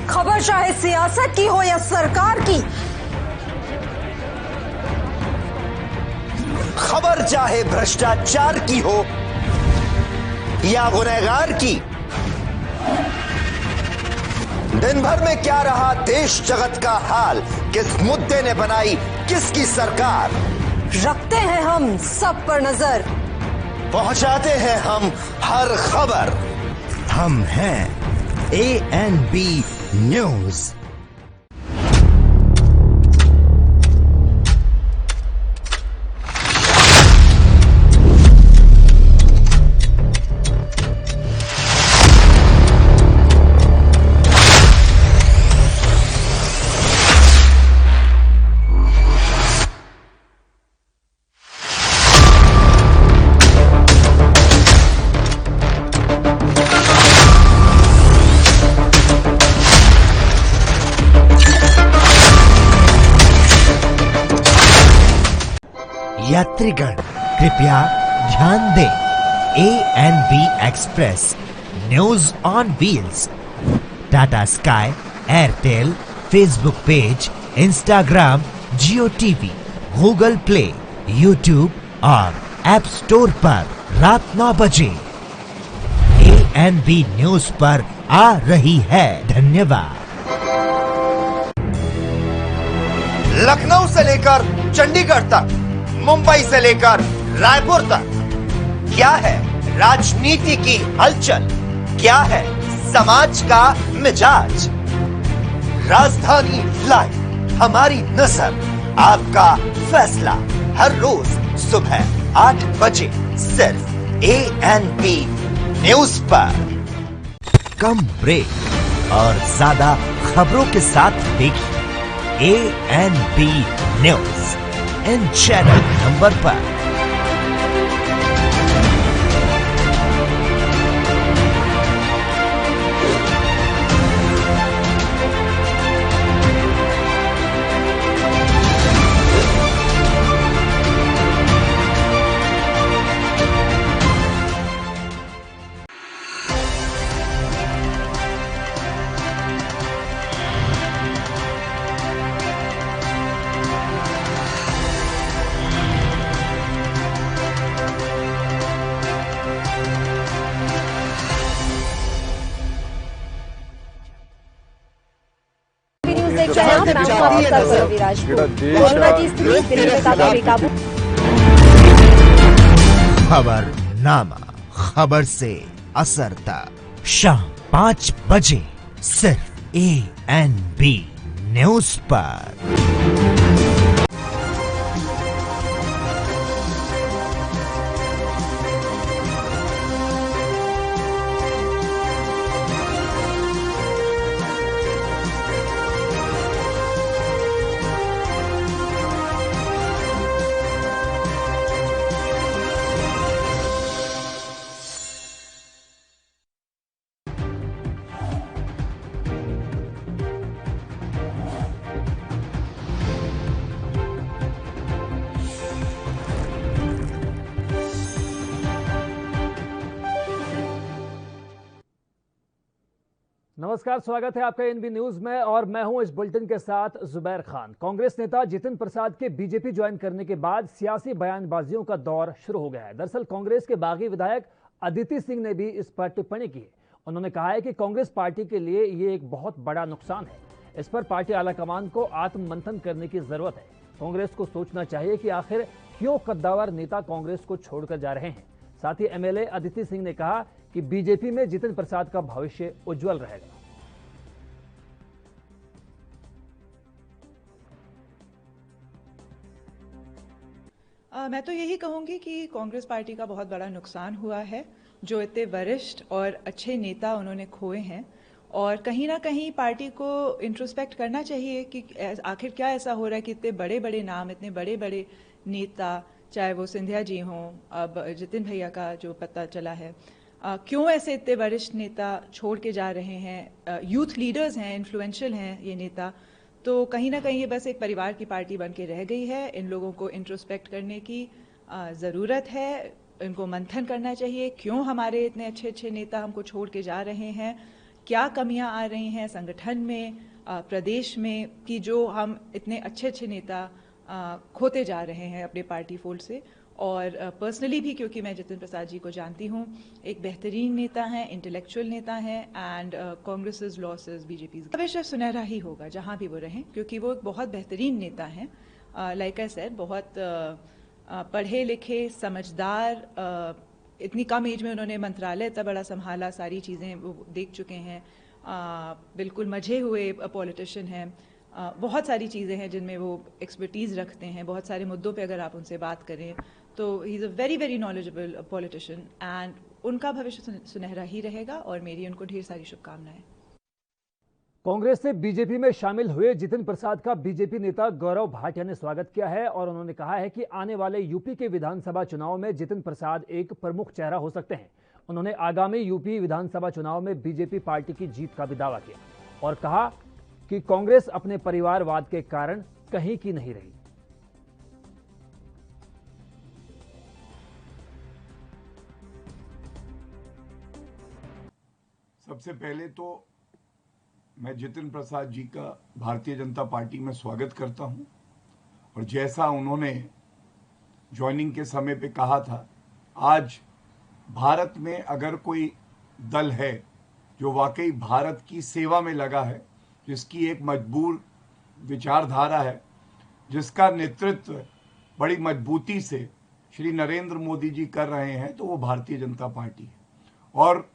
खबर चाहे सियासत की हो या सरकार की, खबर चाहे भ्रष्टाचार की हो या गुनहगार की, दिन भर में क्या रहा देश जगत का हाल, किस मुद्दे ने बनाई किसकी सरकार, रखते हैं हम सब पर नजर, पहुंचाते हैं हम हर खबर। हम हैं ANB न्यूज। यात्रीगण कृपया ध्यान दें, ANB express news on wheels Tata sky, Airtel, Facebook page, Instagram, Jio TV, Google play, YouTube और ऐप स्टोर पर रात 9 बजे ANB न्यूज पर आ रही है। धन्यवाद। लखनऊ से लेकर चंडीगढ़ तक, मुंबई से लेकर रायपुर तक, क्या है राजनीति की हलचल, क्या है समाज का मिजाज। राजधानी लाइव, हमारी नजर, आपका फैसला, हर रोज सुबह 8 बजे सिर्फ ANB न्यूज पर। कम ब्रेक और ज्यादा खबरों के साथ देखिए ANB news in channel number पर। देख रहे हैं आप, मैं हूं आपके साथ परवीन राजपूत। कोरोना की स्थिति दिल्ली में काफी बेकाबू। खबरनामा, खबर से असर तक शाम 5 बजे सिर्फ ANB न्यूज पर। नमस्कार, स्वागत है आपका एनबी न्यूज में और मैं हूं इस बुलेटिन के साथ जुबैर खान। कांग्रेस नेता जितिन प्रसाद के बीजेपी ज्वाइन करने के बाद सियासी बयानबाजियों का दौर शुरू हो गया है। दरअसल कांग्रेस के बागी विधायक अदिति सिंह ने भी इस पर टिप्पणी की है। उन्होंने कहा है कि कांग्रेस पार्टी के लिए ये एक बहुत बड़ा नुकसान है। इस पर पार्टी आलाकमान को आत्ममंथन करने की जरूरत है। कांग्रेस को सोचना चाहिए कि आखिर क्यों कद्दावर नेता कांग्रेस को छोड़कर जा रहे हैं। साथ ही MLA अदिति सिंह ने कहा कि बीजेपी में जितिन प्रसाद का भविष्य उज्जवल रहेगा। मैं तो यही कहूंगी कि कांग्रेस पार्टी का बहुत बड़ा नुकसान हुआ है। जो इतने वरिष्ठ और अच्छे नेता उन्होंने खोए हैं, और कहीं ना कहीं पार्टी को इंट्रोस्पेक्ट करना चाहिए कि आखिर क्या ऐसा हो रहा है कि इतने बड़े बड़े नाम, इतने बड़े बड़े नेता, चाहे वो सिंधिया जी हों, अब जितिन भैया का जो पता चला है, क्यों ऐसे इतने वरिष्ठ नेता छोड़ के जा रहे हैं। यूथ लीडर्स हैं, इन्फ्लुएंशियल हैं ये नेता, तो कहीं ना कहीं ये बस एक परिवार की पार्टी बन के रह गई है। इन लोगों को इंट्रोस्पेक्ट करने की ज़रूरत है, इनको मंथन करना चाहिए। क्यों हमारे इतने अच्छे अच्छे नेता हमको छोड़ के जा रहे हैं, क्या कमियां आ रही हैं संगठन में, प्रदेश में, कि जो हम इतने अच्छे अच्छे नेता खोते जा रहे हैं अपने पार्टी फोल्ड से। और पर्सनली भी, क्योंकि मैं जितिन प्रसाद जी को जानती हूँ, एक बेहतरीन नेता हैं, इंटेलेक्चुअल नेता हैं, एंड कांग्रेस लॉसेस बीजेपी भविष्य सुनहरा ही होगा जहाँ भी वो रहें, क्योंकि वो एक बहुत बेहतरीन नेता हैं। लाइक आई सेड, बहुत पढ़े लिखे, समझदार, इतनी कम एज में उन्होंने मंत्रालय इतना बड़ा संभाला, सारी चीज़ें वो देख चुके हैं, बिल्कुल मजे हुए पॉलिटिशियन हैं। बहुत सारी चीज़ें हैं जिनमें वो एक्सपर्टीज़ रखते हैं। बहुत सारे मुद्दों पे अगर आप उनसे बात करें तो he is a very very knowledgeable politician, and उनका भविष्य सुनहरा ही रहेगा और मेरी उनको ढेर सारी शुभकामनाएं। कांग्रेस से बीजेपी में शामिल हुए जितिन प्रसाद का बीजेपी नेता गौरव भाटिया ने स्वागत किया है और उन्होंने कहा है कि आने वाले यूपी के विधानसभा चुनाव में जितिन प्रसाद एक प्रमुख चेहरा हो सकते हैं। उन्होंने आगामी यूपी विधानसभा चुनाव में बीजेपी पार्टी की जीत का भी दावा किया और कहा कि कांग्रेस अपने परिवारवाद के कारण कहीं की नहीं रही। सबसे पहले तो मैं जितिन प्रसाद जी का भारतीय जनता पार्टी में स्वागत करता हूं, और जैसा उन्होंने ज्वाइनिंग के समय पे कहा था, आज भारत में अगर कोई दल है जो वाकई भारत की सेवा में लगा है, जिसकी एक मजबूत विचारधारा है, जिसका नेतृत्व बड़ी मजबूती से श्री नरेंद्र मोदी जी कर रहे हैं, तो वो भारतीय जनता पार्टी है। और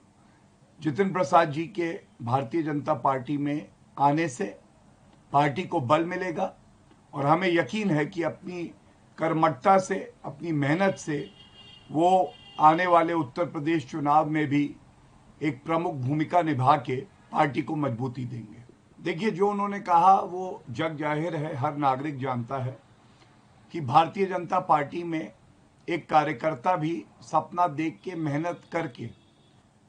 जितिन प्रसाद जी के भारतीय जनता पार्टी में आने से पार्टी को बल मिलेगा, और हमें यकीन है कि अपनी कर्मठता से, अपनी मेहनत से वो आने वाले उत्तर प्रदेश चुनाव में भी एक प्रमुख भूमिका निभा के पार्टी को मजबूती देंगे। देखिए, जो उन्होंने कहा वो जग जाहिर है, हर नागरिक जानता है कि भारतीय जनता पार्टी में एक कार्यकर्ता भी सपना देख के, मेहनत करके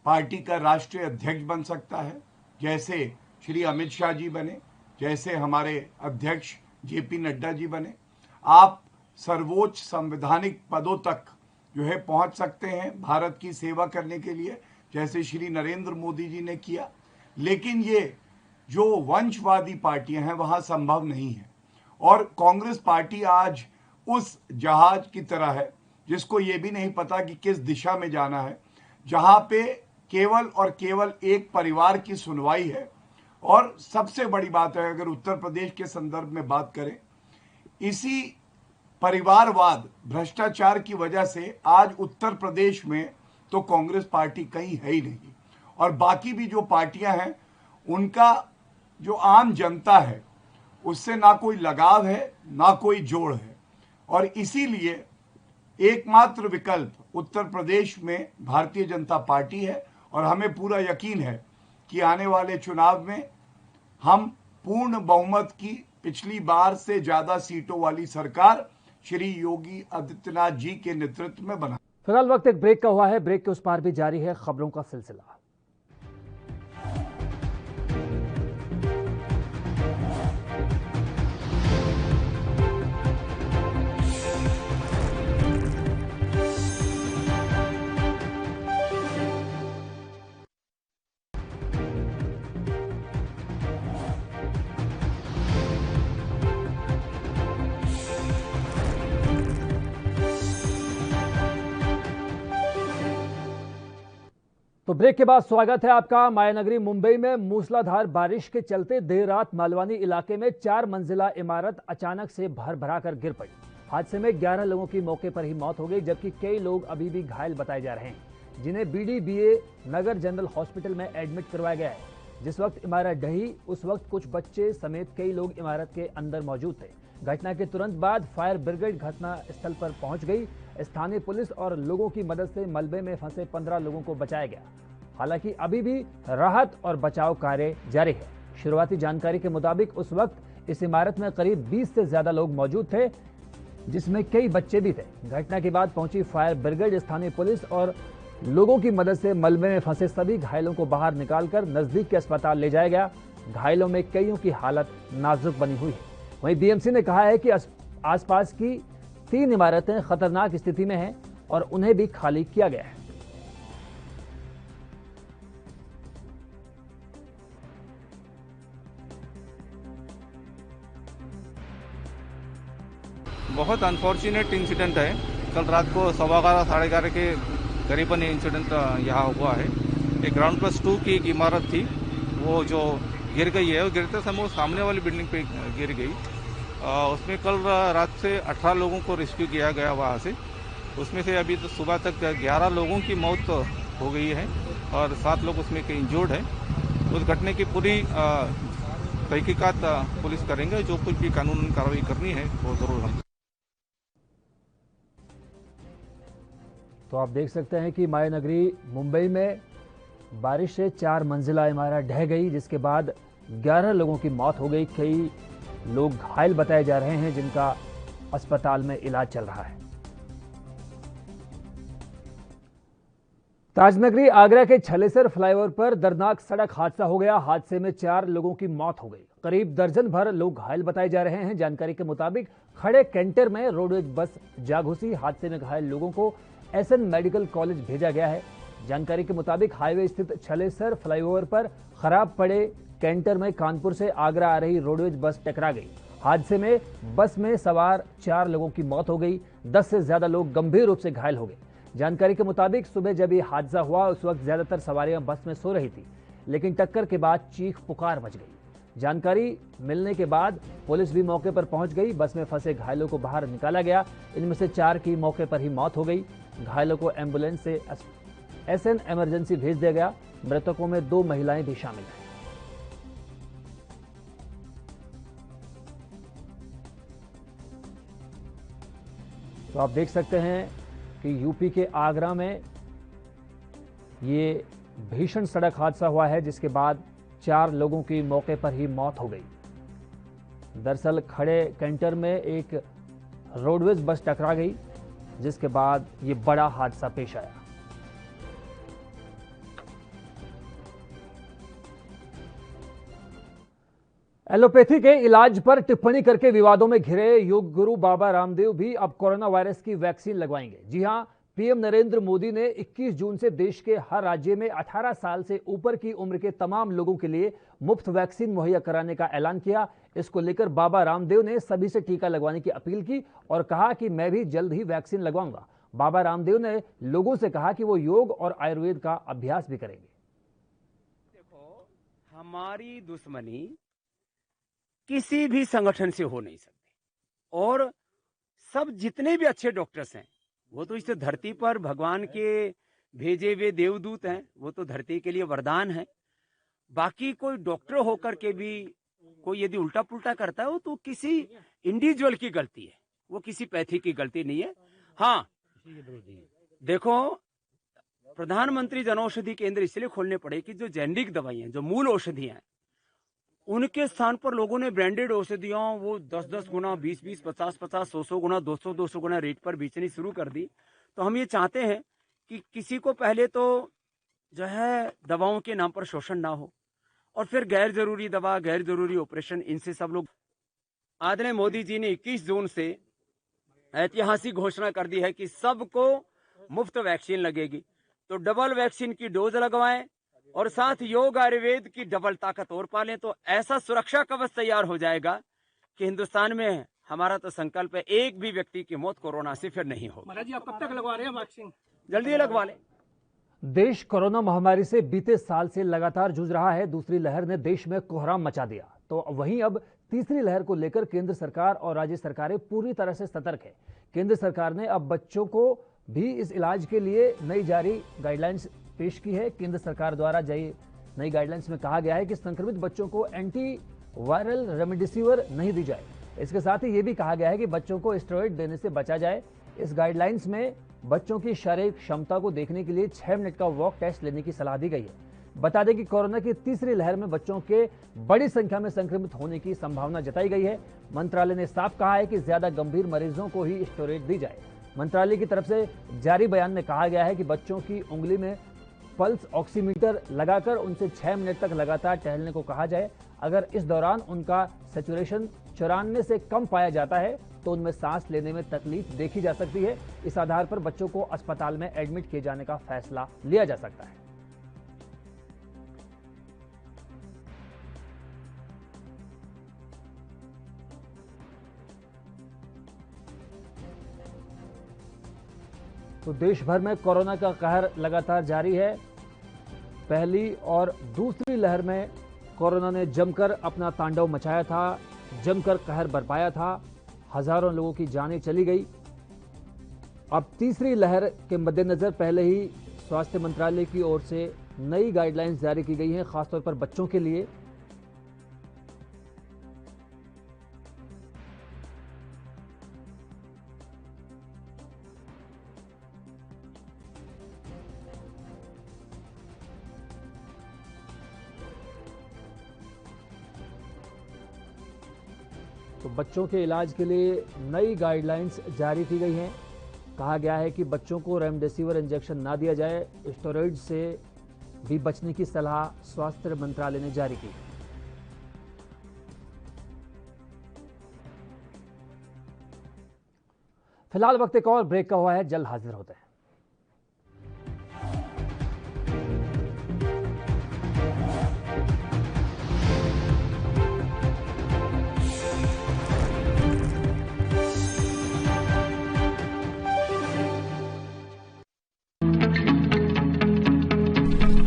पार्टी का राष्ट्रीय अध्यक्ष बन सकता है। जैसे श्री अमित शाह जी बने, जैसे हमारे अध्यक्ष JP नड्डा जी बने। आप सर्वोच्च संवैधानिक पदों तक जो है पहुंच सकते हैं भारत की सेवा करने के लिए, जैसे श्री नरेंद्र मोदी जी ने किया। लेकिन ये जो वंशवादी पार्टियां हैं वहां संभव नहीं है, और कांग्रेस पार्टी आज उस जहाज की तरह है जिसको ये भी नहीं पता कि किस दिशा में जाना है, जहां पे केवल और केवल एक परिवार की सुनवाई है और सबसे बड़ी बात है, अगर उत्तर प्रदेश के संदर्भ में बात करें, इसी परिवारवाद भ्रष्टाचार की वजह से आज उत्तर प्रदेश में तो कांग्रेस पार्टी कहीं है ही नहीं, और बाकी भी जो पार्टियां हैं उनका जो आम जनता है उससे ना कोई लगाव है ना कोई जोड़ है। और इसीलिए एकमात्र विकल्प उत्तर प्रदेश में भारतीय जनता पार्टी है, और हमें पूरा यकीन है कि आने वाले चुनाव में हम पूर्ण बहुमत की पिछली बार से ज्यादा सीटों वाली सरकार श्री योगी आदित्यनाथ जी के नेतृत्व में बना। फिलहाल वक्त एक ब्रेक का हुआ है, ब्रेक के उस पार भी जारी है खबरों का सिलसिला। तो ब्रेक के बाद स्वागत है आपका। मायानगरी मुंबई में मूसलाधार बारिश के चलते देर रात मालवानी इलाके में 4 मंजिला इमारत अचानक से भर कर गिर पड़ी। हादसे में 11 लोगों की मौके पर ही मौत हो गई, जबकि कई लोग अभी भी घायल बताए जा रहे हैं, जिन्हें BDBA नगर जनरल हॉस्पिटल में एडमिट करवाया गया है। जिस वक्त इमारत ढही उस वक्त कुछ बच्चे समेत कई लोग इमारत के अंदर मौजूद थे। घटना के तुरंत बाद फायर ब्रिगेड घटना स्थल पर पहुंच गई। स्थानीय पुलिस और लोगों की मदद से मलबे में फंसे 15 लोगों को बचाया गया। हालांकि अभी भी राहत और बचाव कार्य जारी है। शुरुआती जानकारी के मुताबिक उस वक्त इस इमारत में करीब 20 से ज्यादा लोग मौजूद थे, जिसमें कई बच्चे भी थे। घटना के बाद पहुंची फायर ब्रिगेड, स्थानीय पुलिस और लोगों की मदद से मलबे में फंसे सभी घायलों को बाहर निकालकर नजदीक के अस्पताल ले जाया गया। घायलों में कईयों की हालत नाजुक बनी हुई है। वहीं BMC ने कहा है कि आसपास की 3 इमारतें खतरनाक स्थिति में हैं और उन्हें भी खाली किया गया है। बहुत अनफॉर्चुनेट इंसिडेंट है। कल रात को 11:15 साढ़े 11 के करीबन ये इंसिडेंट यहाँ हुआ है। एक ग्राउंड प्लस 2 की एक इमारत थी, वो जो गिर गई है, वो गिरते समय सामने वाली बिल्डिंग पे गिर गई। उसमें कल रात से 18 लोगों को रेस्क्यू किया गया वहाँ से। उसमें से अभी तो सुबह तक 11 लोगों की मौत हो गई है और 7 लोग उसमें के इंजर्ड हैं। उस घटने की पूरी तहकीकात पुलिस करेंगे। जो कुछ भी कानूनी कार्रवाई करनी है वो जरूर हम। तो आप देख सकते हैं कि मायानगरी मुंबई में बारिश से 4 मंजिला इमारत ढह गई, जिसके बाद 11 लोगों की मौत हो गई। कई लोग घायल बताए जा रहे हैं, जिनका अस्पताल में इलाज चल रहा है। ताजनगरी आगरा के छलेसर फ्लाईओवर पर दर्दनाक सड़क हादसा हो गया। हादसे में 4 लोगों की मौत हो गई। करीब दर्जन भर लोग घायल बताए जा रहे हैं। जानकारी के मुताबिक खड़े कैंटर में रोडवेज बस जा घुसी। हादसे में घायल लोगों को SN मेडिकल कॉलेज भेजा गया है। जानकारी के मुताबिक हाईवे स्थित छलेसर फ्लाईओवर पर खराब पड़े कैंटर में कानपुर से आगरा आ रही रोडवेज बस टकरा गई। हादसे में बस में सवार 4 लोगों की मौत हो गई। 10 से ज्यादा लोग गंभीर रूप से घायल हो गए। जानकारी के मुताबिक सुबह जब ये हादसा हुआ उस वक्त ज्यादातर सवारियां बस में सो रही थी, लेकिन टक्कर के बाद चीख पुकार मच गई। जानकारी मिलने के बाद पुलिस भी मौके पर पहुंच गई। बस में फंसे घायलों को बाहर निकाला गया। इनमें से 4 की मौके पर ही मौत हो गई। घायलों को एम्बुलेंस से SN इमरजेंसी भेज दिया गया। मृतकों में 2 महिलाएं भी शामिल हैं। तो आप देख सकते हैं कि यूपी के आगरा में ये भीषण सड़क हादसा हुआ है, जिसके बाद 4 लोगों की मौके पर ही मौत हो गई। दरअसल खड़े कैंटर में एक रोडवेज बस टकरा गई, जिसके बाद ये बड़ा हादसा पेश आया। एलोपैथी के इलाज पर टिप्पणी करके विवादों में घिरे योग गुरु बाबा रामदेव भी अब कोरोना वायरस की वैक्सीन लगवाएंगे। जी हां, पीएम नरेंद्र मोदी ने 21 जून से देश के हर राज्य में 18 साल से ऊपर की उम्र के तमाम लोगों के लिए मुफ्त वैक्सीन मुहैया कराने का ऐलान किया। इसको लेकर बाबा रामदेव ने सभी से टीका लगवाने की अपील की और कहा कि मैं भी जल्द ही वैक्सीन लगवाऊंगा। बाबा रामदेव ने लोगों से कहा कि वो योग और आयुर्वेद का अभ्यास भी करेंगे। हमारी दुश्मनी किसी भी संगठन से हो नहीं सकती, और सब जितने भी अच्छे डॉक्टर्स हैं वो तो इस धरती पर भगवान के भेजे हुए देवदूत हैं, वो तो धरती के लिए वरदान है। बाकी कोई डॉक्टर होकर के भी कोई यदि उल्टा पुल्टा करता है वो तो किसी इंडिविजुअल की गलती है, वो किसी पैथी की गलती नहीं है। हाँ देखो, प्रधानमंत्री जन औषधि केंद्र इसलिए खोलने पड़े कि जो जेनेरिक दवाइयां, जो मूल औषधियां हैं, उनके स्थान पर लोगों ने ब्रांडेड औषधियों वो 10-10 गुना, 20-20, 50-50, 100-100 गुना, 200-200 गुना रेट पर बेचनी शुरू कर दी। तो हम ये चाहते हैं कि किसी को पहले तो जो है दवाओं के नाम पर शोषण ना हो, और फिर गैर जरूरी दवा, गैर जरूरी ऑपरेशन, इनसे सब लोग। आदरणीय मोदी जी ने 21 जून से ऐतिहासिक घोषणा कर दी है कि सबको मुफ्त वैक्सीन लगेगी, तो डबल वैक्सीन की डोज लगवाएं और साथ योग आयुर्वेद की डबल ताकत और पालें, तो ऐसा सुरक्षा कवच तैयार हो जाएगा कि हिंदुस्तान में हमारा तो संकल्प है एक भी व्यक्ति की मौत कोरोना से फिर नहीं हो। महाराज जी, आप कब तक लगवा रहे हैं वैक्सीन? जल्दी लगवा लें। देश कोरोना महामारी से बीते साल से लगातार जूझ रहा है। दूसरी लहर ने देश में कोहराम मचा दिया, तो वहीं अब तीसरी लहर को लेकर केंद्र सरकार और राज्य सरकारें पूरी तरह से सतर्क है। केंद्र सरकार ने अब बच्चों को भी इस इलाज के लिए नई जारी गाइडलाइंस पेश की है। केंद्र सरकार द्वारा जारी नई गाइडलाइंस में कहा गया है कि संक्रमित बच्चों को एंटी वायरल रेमडेसिविर नहीं दी जाए। इसके साथ ही ये भी कहा गया है कि बच्चों को स्टेरॉइड देने से बचा जाए। इस गाइडलाइंस में बच्चों की शारीरिक क्षमता को देखने के लिए 6 मिनट का वॉक टेस्ट लेने की सलाह दी गई है। बता दें कि कोरोना की तीसरी लहर में बच्चों के बड़ी संख्या में संक्रमित होने की संभावना जताई गई है। मंत्रालय ने साफ कहा है कि ज्यादा गंभीर मरीजों को ही स्टेरॉइड दी जाए। मंत्रालय की तरफ से जारी बयान में कहा गया है कि बच्चों की उंगली में पल्स ऑक्सीमीटर लगाकर उनसे 6 मिनट तक लगातार टहलने को कहा जाए। अगर इस दौरान उनका सैचुरेशन 94 से कम पाया जाता है तो उनमें सांस लेने में तकलीफ देखी जा सकती है। इस आधार पर बच्चों को अस्पताल में एडमिट किए जाने का फैसला लिया जा सकता है। तो देश भर में कोरोना का कहर लगातार जारी है। पहली और दूसरी लहर में कोरोना ने जमकर अपना तांडव मचाया था, जमकर कहर बरपाया था, हजारों लोगों की जानें चली गई। अब तीसरी लहर के मद्देनजर पहले ही स्वास्थ्य मंत्रालय की ओर से नई गाइडलाइंस जारी की गई हैं, खासतौर पर बच्चों के लिए। तो बच्चों के इलाज के लिए नई गाइडलाइंस जारी की गई हैं। कहा गया है कि बच्चों को रेमडेसिविर इंजेक्शन ना दिया जाए। स्टेरॉइड से भी बचने की सलाह स्वास्थ्य मंत्रालय ने जारी की। फिलहाल वक्त एक और ब्रेक का हुआ है, जल्द हाजिर होते हैं।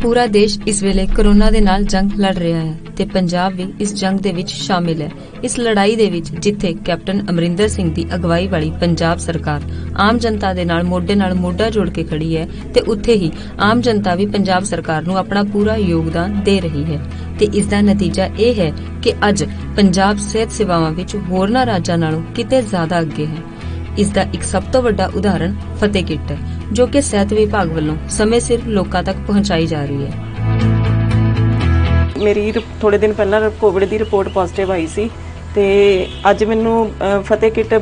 पूरा देश इस ਵੇਲੇ ਕੋਰੋਨਾ ਦੇ ਨਾਲ ਜੰਗ ਲੜ ਰਿਹਾ ਹੈ ਤੇ ਪੰਜਾਬ ਵੀ ਇਸ ਜੰਗ ਦੇ ਵਿੱਚ ਸ਼ਾਮਿਲ ਹੈ। ਇਸ ਲੜਾਈ ਦੇ ਵਿੱਚ ਜਿੱਥੇ ਕੈਪਟਨ ਅਮਰਿੰਦਰ ਸਿੰਘ ਦੀ ਅਗਵਾਈ ਵਾਲੀ ਪੰਜਾਬ ਸਰਕਾਰ ਆਮ ਜਨਤਾ ਦੇ ਨਾਲ ਮੋਢਾ ਜੋੜ ਕੇ ਖੜੀ ਹੈ ਤੇ ਉੱਥੇ ਹੀ ਆਮ ਜਨਤਾ ਵੀ ਪੰਜਾਬ ਸਰਕਾਰ ਨੂੰ ਆਪਣਾ ਪੂਰਾ ਯੋਗਦਾਨ ਦੇ ਰਹੀ ਹੈ ਤੇ ਇਸ ਦਾ ਨਤੀਜਾ ਇਹ ਹੈ ਕਿ ਅੱਜ ਪੰਜਾਬ ਸਿਹਤ ਸੇਵਾਵਾਂ ਵਿੱਚ ਹੋਰਨਾਂ ਰਾਜਾਂ ਨਾਲੋਂ ਕਿਤੇ ਜ਼ਿਆਦਾ ਅੱਗੇ ਹੈ। ਇਸ ਦਾ ਇੱਕ ਸਭ ਤੋਂ ਵੱਡਾ ਉਦਾਹਰਣ ਫਤਿਹ ਕਿੱਟ ਹੈ ਜੋ ਕਿ ਸਿਹਤ ਵਿਭਾਗ ਵੱਲੋਂ ਸਮੇਂ ਸਿਰ ਲੋਕਾਂ ਤੱਕ ਪਹੁੰਚਾਈ ਜਾ ਰਹੀ ਹੈ। ਮੇਰੀ ਥੋੜੇ ਦਿਨ ਪਹਿਲਾਂ ਕੋਵਿਡ ਦੀ ਰਿਪੋਰਟ ਪੋਜ਼ਿਟਿਵ ਆਈ ਸੀ ਤੇ ਅੱਜ ਮੈਨੂੰ ਫਤਿਹ ਕਿੱਟ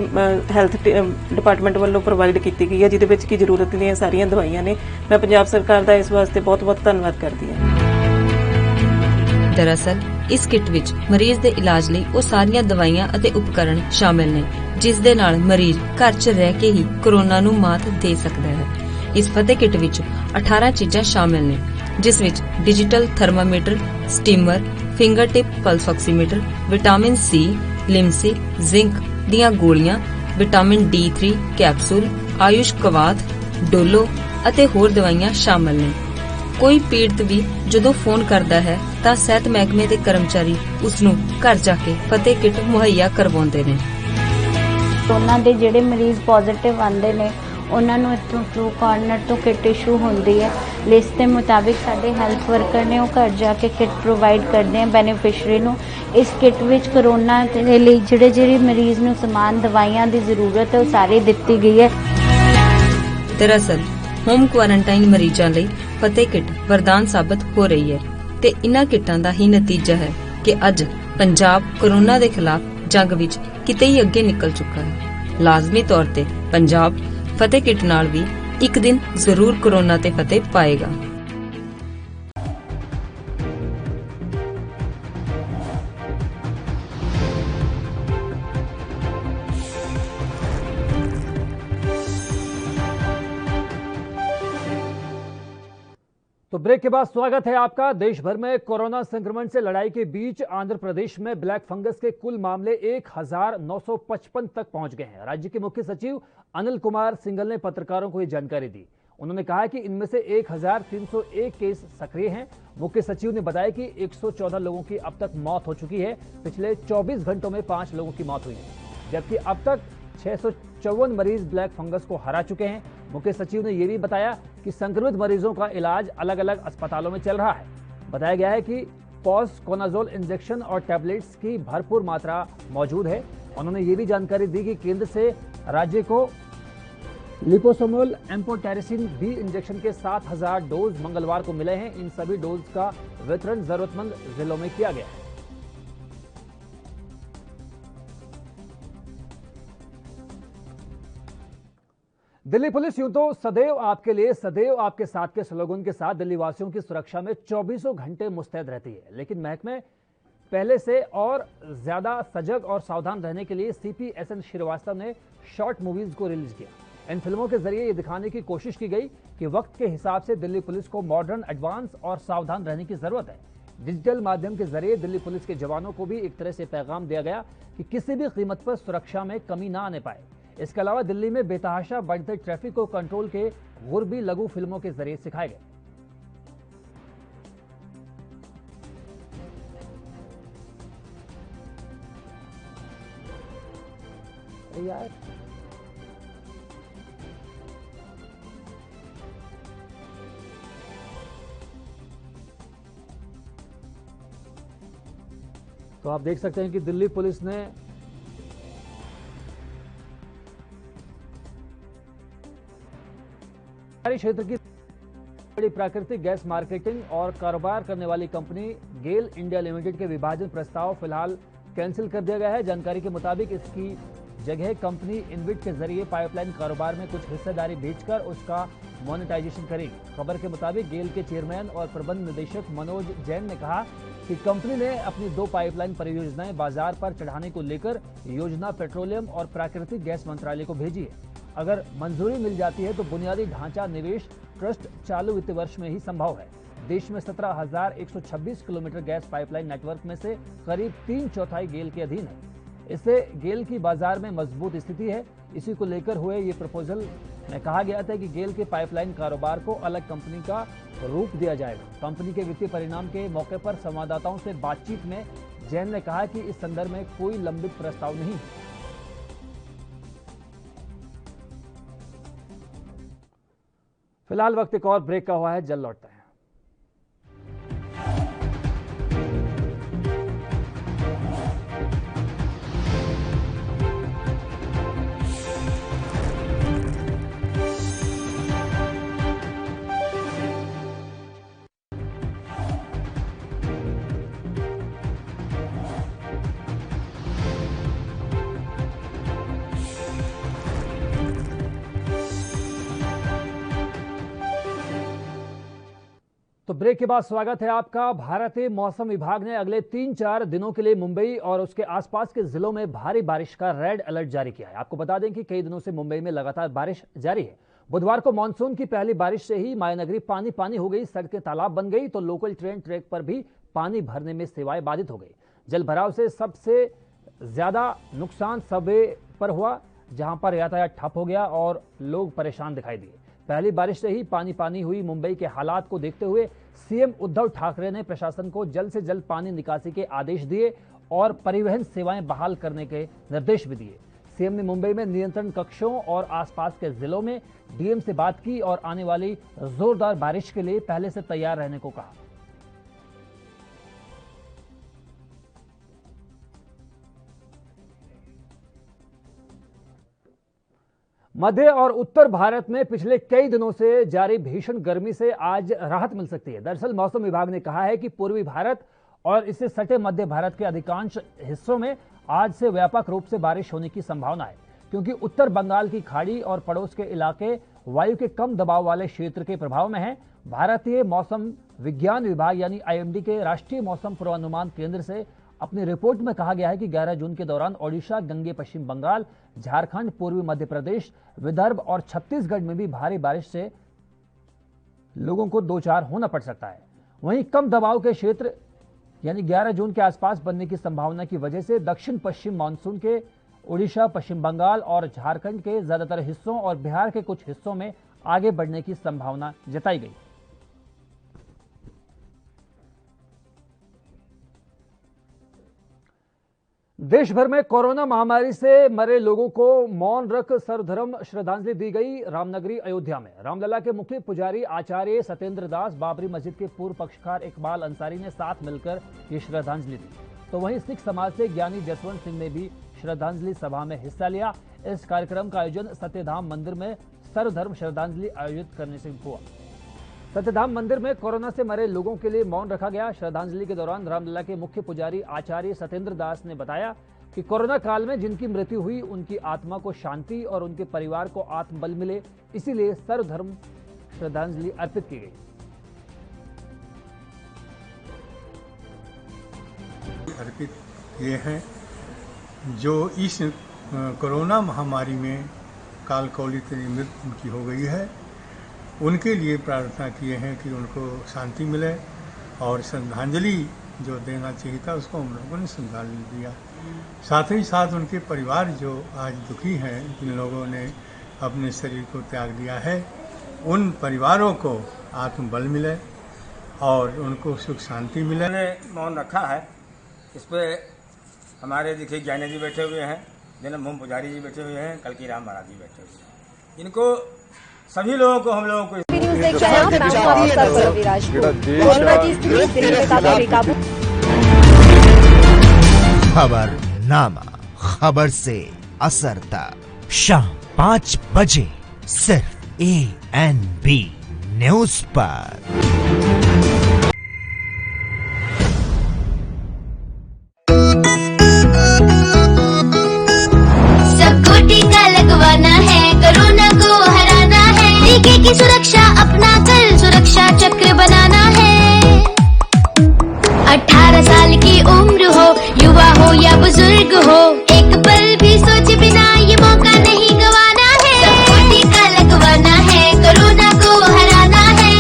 ਹੈਲਥ ਡਿਪਾਰਟਮੈਂਟ ਵੱਲੋਂ ਪ੍ਰੋਵਾਈਡ ਕੀਤੀ ਗਈ ਹੈ ਜਿਹਦੇ ਵਿੱਚ ਕੀ ਜ਼ਰੂਰਤ ਦੀਆਂ ਸਾਰੀਆਂ ਦਵਾਈਆਂ ਨੇ। ਮੈਂ ਪੰਜਾਬ ਸਰਕਾਰ ਦਾ ਇਸ ਵਾਸਤੇ ਬਹੁਤ-ਬਹੁਤ ਧੰਨਵਾਦ ਕਰਦੀ ਹਾਂ। ਦਰਅਸਲ ਇਸ ਕਿੱਟ ਵਿੱਚ ਮਰੀਜ਼ ਦੇ ਇਲਾਜ ਲਈ ਉਹ ਸਾਰੀਆਂ ਦਵਾਈਆਂ ਅਤੇ ਉਪਕਰਣ ਸ਼ਾਮਿਲ ਨੇ ਜਿਸ ਦੇ ਨਾਲ ਮਰੀਜ਼ ਘਰ 'ਚ ਰਹਿ ਕੇ ਹੀ ਕੋਰੋਨਾ ਨੂੰ ਮਾਤ ਦੇ ਸਕਦਾ ਹੈ। ਇਸ ਫਤਿਹ ਕਿੱਟ ਵਿੱਚ 18 ਚੀਜ਼ਾਂ ਸ਼ਾਮਿਲ ਨੇ ਜਿਸ ਵਿੱਚ digital thermometer, steamer, finger tip pulse oximeter, vitamin C, Limcee, zinc ਦੀਆਂ ਗੋਲੀਆਂ, ਵਿਟਾਮਿਨ D3 ਕੈਪਸੂਲ, ਆਯੁਸ਼ ਕਵਾਥ, ਡੋਲੋ ਅਤੇ ਹੋਰ ਦਵਾਈਆਂ ਸ਼ਾਮਿਲ ਨੇ। ਕੋਈ ਪੀੜਤ ਵੀ ਜਦੋਂ ਫੋਨ ਕਰਦਾ ਹੈ ਤਾਂ ਸਿਹਤ ਮਹਿਕਮੇ ਦੇ ਕਰਮਚਾਰੀ ਉਸ ਨੂੰ ਘਰ ਜਾ ਕੇ ਫਤਿਹ ਕਿੱਟ ਮੁਹੱਈਆ ਕਰਵਾਉਂਦੇ ਨੇ। ਉਹਨਾਂ ਦੇ ਜਿਹੜੇ ਮਰੀਜ਼ ਪੋਜ਼ਿਟਿਵ ਆਉਂਦੇ ਨੇ ਉਹਨਾਂ ਨੂੰ ਇੱਥੋਂ ਟਰੂ ਕਾਰਨਰ ਤੋਂ ਕਿੱਟ ਇਸ਼ੂ ਹੁੰਦੀ ਹੈ। ਲਿਸਟ ਦੇ ਮੁਤਾਬਿਕ ਸਾਡੇ ਹੈਲਥ ਵਰਕਰ ਨੇ ਉਹ ਘਰ ਜਾ ਕੇ ਕਿੱਟ ਪ੍ਰੋਵਾਈਡ ਕਰਦੇ ਆ ਬੈਨੀਫਿਸ਼ਰੀ ਨੂੰ। ਇਸ ਕਿੱਟ ਵਿੱਚ ਕਰੋਨਾ ਦੇ ਲਈ ਜਿਹੜੇ ਮਰੀਜ਼ ਨੂੰ ਸਮਾਨ ਦਵਾਈਆਂ ਦੀ ਜ਼ਰੂਰਤ ਹੈ ਉਹ ਸਾਰੀ ਦਿੱਤੀ ਗਈ ਹੈ। ਦਰਅਸਲ ਹੋਮ ਕੁਆਰੰਟਾਈਨ ਮਰੀਜ਼ਾਂ ਲਈ ਫਤਿਹ ਕਿੱਟ ਵਰਦਾਨ ਸਾਬਤ ਹੋ ਰਹੀ ਹੈ ਤੇ ਇਨ੍ਹਾਂ ਕਿੱਟਾਂ ਦਾ ਹੀ ਨਤੀਜਾ ਹੈ ਕਿ ਅੱਜ ਪੰਜਾਬ ਕੋਰੋਨਾ ਦੇ ਖਿਲਾਫ ਜੰਗ ਵਿੱਚ ਕਿਤੇ ਹੀ ਅੱਗੇ ਨਿਕਲ ਚੁੱਕਾ ਹੈ। ਲਾਜ਼ਮੀ ਤੌਰ ਤੇ ਪੰਜਾਬ ਫਤਿਹ ਕਿੱਟ ਨਾਲ ਵੀ ਇੱਕ ਦਿਨ ਜ਼ਰੂਰ ਕੋਰੋਨਾ ਤੇ ਫਤਿਹ ਪਾਏਗਾ। तो ब्रेक के बाद स्वागत है आपका। देश भर में कोरोना संक्रमण से लड़ाई के बीच आंध्र प्रदेश में ब्लैक फंगस के कुल मामले 1955 तक पहुंच गए हैं। राज्य के मुख्य सचिव अनिल कुमार सिंघल ने पत्रकारों को यह जानकारी दी। उन्होंने कहा कि इनमें से 1301 केस सक्रिय हैं। मुख्य सचिव ने बताया कि 114 लोगों की अब तक मौत हो चुकी है। पिछले 24 घंटों में 5 लोगों की मौत हुई है, जबकि अब तक 654 मरीज ब्लैक फंगस को हरा चुके हैं। मुख्य सचिव ने यह भी बताया कि संक्रमित मरीजों का इलाज अलग अलग अस्पतालों में चल रहा है। बताया गया है कि पॉसकोनाजोल इंजेक्शन और टैबलेट्स की भरपूर मात्रा मौजूद है। उन्होंने ये भी जानकारी दी कि केंद्र से राज्य को लिपोसोमल एम्फोटेरिसिन बी इंजेक्शन के 7000 डोज मंगलवार को मिले हैं। इन सभी डोज का वितरण जरूरतमंद जिलों में किया गया है। दिल्ली पुलिस यूं तो सदैव आपके लिए सदैव आपके साथ के स्लोगन के साथ दिल्ली वासियों की सुरक्षा में 24 घंटे मुस्तैद रहती है, लेकिन महकमे पहले से और ज्यादा सजग और सावधान रहने के लिए सीपी एसएन श्रीवास्तव ने शॉर्ट मूवीज को रिलीज किया। इन फिल्मों के जरिए ये दिखाने की कोशिश की गई कि वक्त के हिसाब से दिल्ली पुलिस को मॉडर्न, एडवांस और सावधान रहने की जरूरत है। डिजिटल माध्यम के जरिए दिल्ली पुलिस के जवानों को भी एक तरह से पैगाम दिया गया कि किसी भी कीमत पर सुरक्षा में कमी ना आने पाए। इसके अलावा दिल्ली में बेतहाशा बढ़ते ट्रैफिक को कंट्रोल के गुर भी लघु फिल्मों के जरिए सिखाए गए। यार तो आप देख सकते हैं कि दिल्ली पुलिस ने क्षेत्र की बड़ी प्राकृतिक गैस मार्केटिंग और कारोबार करने वाली कंपनी गेल इंडिया लिमिटेड के विभाजन प्रस्ताव फिलहाल कैंसिल कर दिया गया है। जानकारी के मुताबिक इसकी जगह कंपनी इनविट के जरिए पाइपलाइन कारोबार में कुछ हिस्सेदारी बेचकर उसका मोनेटाइजेशन करेगी। खबर के मुताबिक गेल के चेयरमैन और प्रबंध निदेशक मनोज जैन ने कहा कि कंपनी ने अपनी 2 पाइपलाइन परियोजनाएं बाजार पर चढ़ाने को लेकर योजना पेट्रोलियम और प्राकृतिक गैस मंत्रालय को भेजी है। अगर मंजूरी मिल जाती है तो बुनियादी ढांचा निवेश ट्रस्ट चालू वित्त वर्ष में ही संभव है। देश में 17,126 किलोमीटर गैस पाइपलाइन नेटवर्क में से करीब 3/4 गेल के अधीन है। इससे गेल की बाजार में मजबूत स्थिति है। इसी को लेकर हुए ये प्रपोजल में कहा गया था कि गेल के पाइपलाइन कारोबार को अलग कंपनी का रूप दिया जाएगा। कंपनी के वित्तीय परिणाम के मौके पर संवाददाताओं से बातचीत में जैन ने कहा कि इस संदर्भ में कोई लंबित प्रस्ताव नहीं है। फिलहाल वक्त एक और ब्रेक का हुआ है, जल्द लौटते हैं। तो ब्रेक के बाद स्वागत है आपका। भारतीय मौसम विभाग ने अगले 3-4 दिनों के लिए मुंबई और उसके आसपास के जिलों में भारी बारिश का रेड अलर्ट जारी किया है। आपको बता दें कि कई दिनों से मुंबई में लगातार बारिश जारी है। बुधवार को मानसून की पहली बारिश से ही मायानगरी पानी पानी हो गई, सड़कें तालाब बन गई तो लोकल ट्रेन ट्रैक पर भी पानी भरने में सेवाएं बाधित हो गई। जल भराव से सबसे ज्यादा नुकसान सबवे पर हुआ, जहां पर यातायात ठप हो गया और लोग परेशान दिखाई दिए। पहली बारिश से ही पानी पानी हुई मुंबई के हालात को देखते हुए सीएम उद्धव ठाकरे ने प्रशासन को जल्द से जल्द पानी निकासी के आदेश दिए और परिवहन सेवाएं बहाल करने के निर्देश भी दिए। सीएम ने मुंबई में नियंत्रण कक्षों और आसपास के जिलों में डीएम से बात की और आने वाली जोरदार बारिश के लिए पहले से तैयार रहने को कहा। मध्य और उत्तर भारत में पिछले कई दिनों से जारी भीषण गर्मी से आज राहत मिल सकती है। दरअसल मौसम विभाग ने कहा है कि पूर्वी भारत और इससे सटे मध्य भारत के अधिकांश हिस्सों में आज से व्यापक रूप से बारिश होने की संभावना है, क्योंकि उत्तर बंगाल की खाड़ी और पड़ोस के इलाके वायु के कम दबाव वाले क्षेत्र के प्रभाव में हैं। भारतीय मौसम विज्ञान विभाग यानी आईएमडी के राष्ट्रीय मौसम पूर्वानुमान केंद्र से अपनी रिपोर्ट में कहा गया है कि 11 जून के दौरान ओडिशा, गंगे पश्चिम बंगाल, झारखंड, पूर्वी मध्य प्रदेश, विदर्भ और छत्तीसगढ़ में भी भारी बारिश से लोगों को दो चार होना पड़ सकता है। वहीं कम दबाव के क्षेत्र यानी 11 जून के आसपास बनने की संभावना की वजह से दक्षिण पश्चिम मानसून के ओडिशा, पश्चिम बंगाल और झारखंड के ज्यादातर हिस्सों और बिहार के कुछ हिस्सों में आगे बढ़ने की संभावना जताई गई। देश भर में कोरोना महामारी से मरे लोगों को मौन रख सर्वधर्म श्रद्धांजलि दी गई। रामनगरी अयोध्या में रामलला के मुख्य पुजारी आचार्य सत्येंद्र दास, बाबरी मस्जिद के पूर्व पक्षकार इकबाल अंसारी ने साथ मिलकर ये श्रद्धांजलि दी। तो वहीं सिख समाज से ज्ञानी जसवंत सिंह ने भी श्रद्धांजलि सभा में हिस्सा लिया। इस कार्यक्रम का आयोजन सत्यधाम मंदिर में सर्वधर्म श्रद्धांजलि आयोजित करने से हुआ। सत्यधाम मंदिर में कोरोना से मरे लोगों के लिए मौन रखा गया। श्रद्धांजलि के दौरान रामलला के मुख्य पुजारी आचार्य सत्येंद्र दास ने बताया कि कोरोना काल में जिनकी मृत्यु हुई उनकी आत्मा को शांति और उनके परिवार को आत्मबल मिले, इसीलिए सर्वधर्म श्रद्धांजलि अर्पित की गई। अर्पित किए हैं जो इस कोरोना महामारी में काल कौलिक मृत्यु उनकी हो गई है, उनके लिए प्रार्थना किए हैं कि उनको शांति मिले और श्रद्धांजलि जो देना चाहिए था उसको हम लोगों ने श्रद्धांजलि दिया। साथ ही साथ उनके परिवार जो आज दुखी हैं, जिन लोगों ने अपने शरीर को त्याग दिया है, उन परिवारों को आत्मबल मिले और उनको सुख शांति मिले। मौन रखा है। इस पर हमारे देखिए ज्ञानी जी बैठे हुए हैं, जन्मभूमि पुजारी जी बैठे हुए हैं, कलकी राम महाराज जी बैठे हुए हैं। इनको सभी लोगों को हम लोगों को न्यूज़ देख रहे हैं आप। मैं हूं आपके साथ परवीन राजपूत। कोरोना की स्थिति दिल्ली में काफी बेकाबू। खबरनामा, खबर से असर तक शाम 5 बजे सिर्फ ANB न्यूज पर। सबको टीका लगवाना है, कोरोना को हराना है। टीके की सुरक्षा अपना कर सुरक्षा चक्र बनाना है। 18 साल की उम्र हो, युवा हो या बुजुर्ग हो, एक पल भी सोचे बिना ये मौका नहीं गवाना है। सबको टीका लगवाना है, कोरोना को हराना है।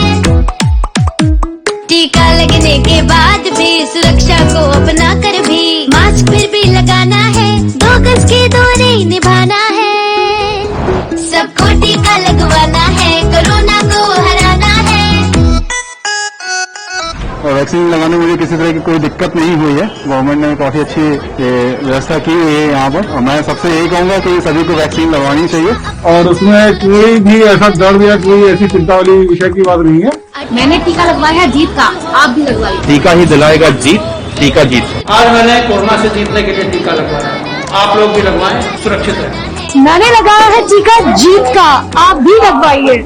टीका लगने के बाद भी सुरक्षा को अपना कर भी मास्क फिर भी लगाना है। 2 गज की दूरी निभाना है। सबको टीका लगवाना है, कोरोना को हराना है। और वैक्सीन लगाने में मुझे किसी तरह की कोई दिक्कत नहीं हुई है। गवर्नमेंट ने काफी अच्छी व्यवस्था की हुई है यहाँ पर, और मैं सबसे यही कहूँगा कि सभी को वैक्सीन लगवानी चाहिए। और उसमें कोई भी ऐसा दर्द या कोई ऐसी चिंता वाली विषय की बात नहीं है। मैंने टीका लगवाया है जीत का, आप भी लगवाइए। टीका ही दिलाएगा जीत, टीका जीत। आज मैंने कोरोना से जीतने के लिए टीका लगवाया, आप लोग भी लगवाएं, सुरक्षित रहें। मैंने लगाया है टीका जीत का, आप भी लगवाइए।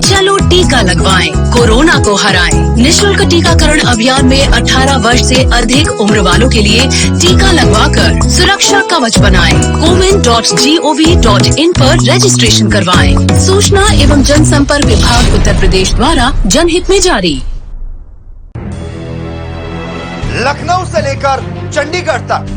चलो टीका लगवाएं, कोरोना को हराएं। निःशुल्क टीकाकरण अभियान में 18 वर्ष से अधिक उम्र वालों के लिए टीका लगवाकर सुरक्षा कवच बनाएं। cowin.gov.in पर रजिस्ट्रेशन करवाएं। सूचना एवं जनसंपर्क विभाग उत्तर प्रदेश द्वारा जनहित में जारी। लखनऊ से लेकर चंडीगढ़ तक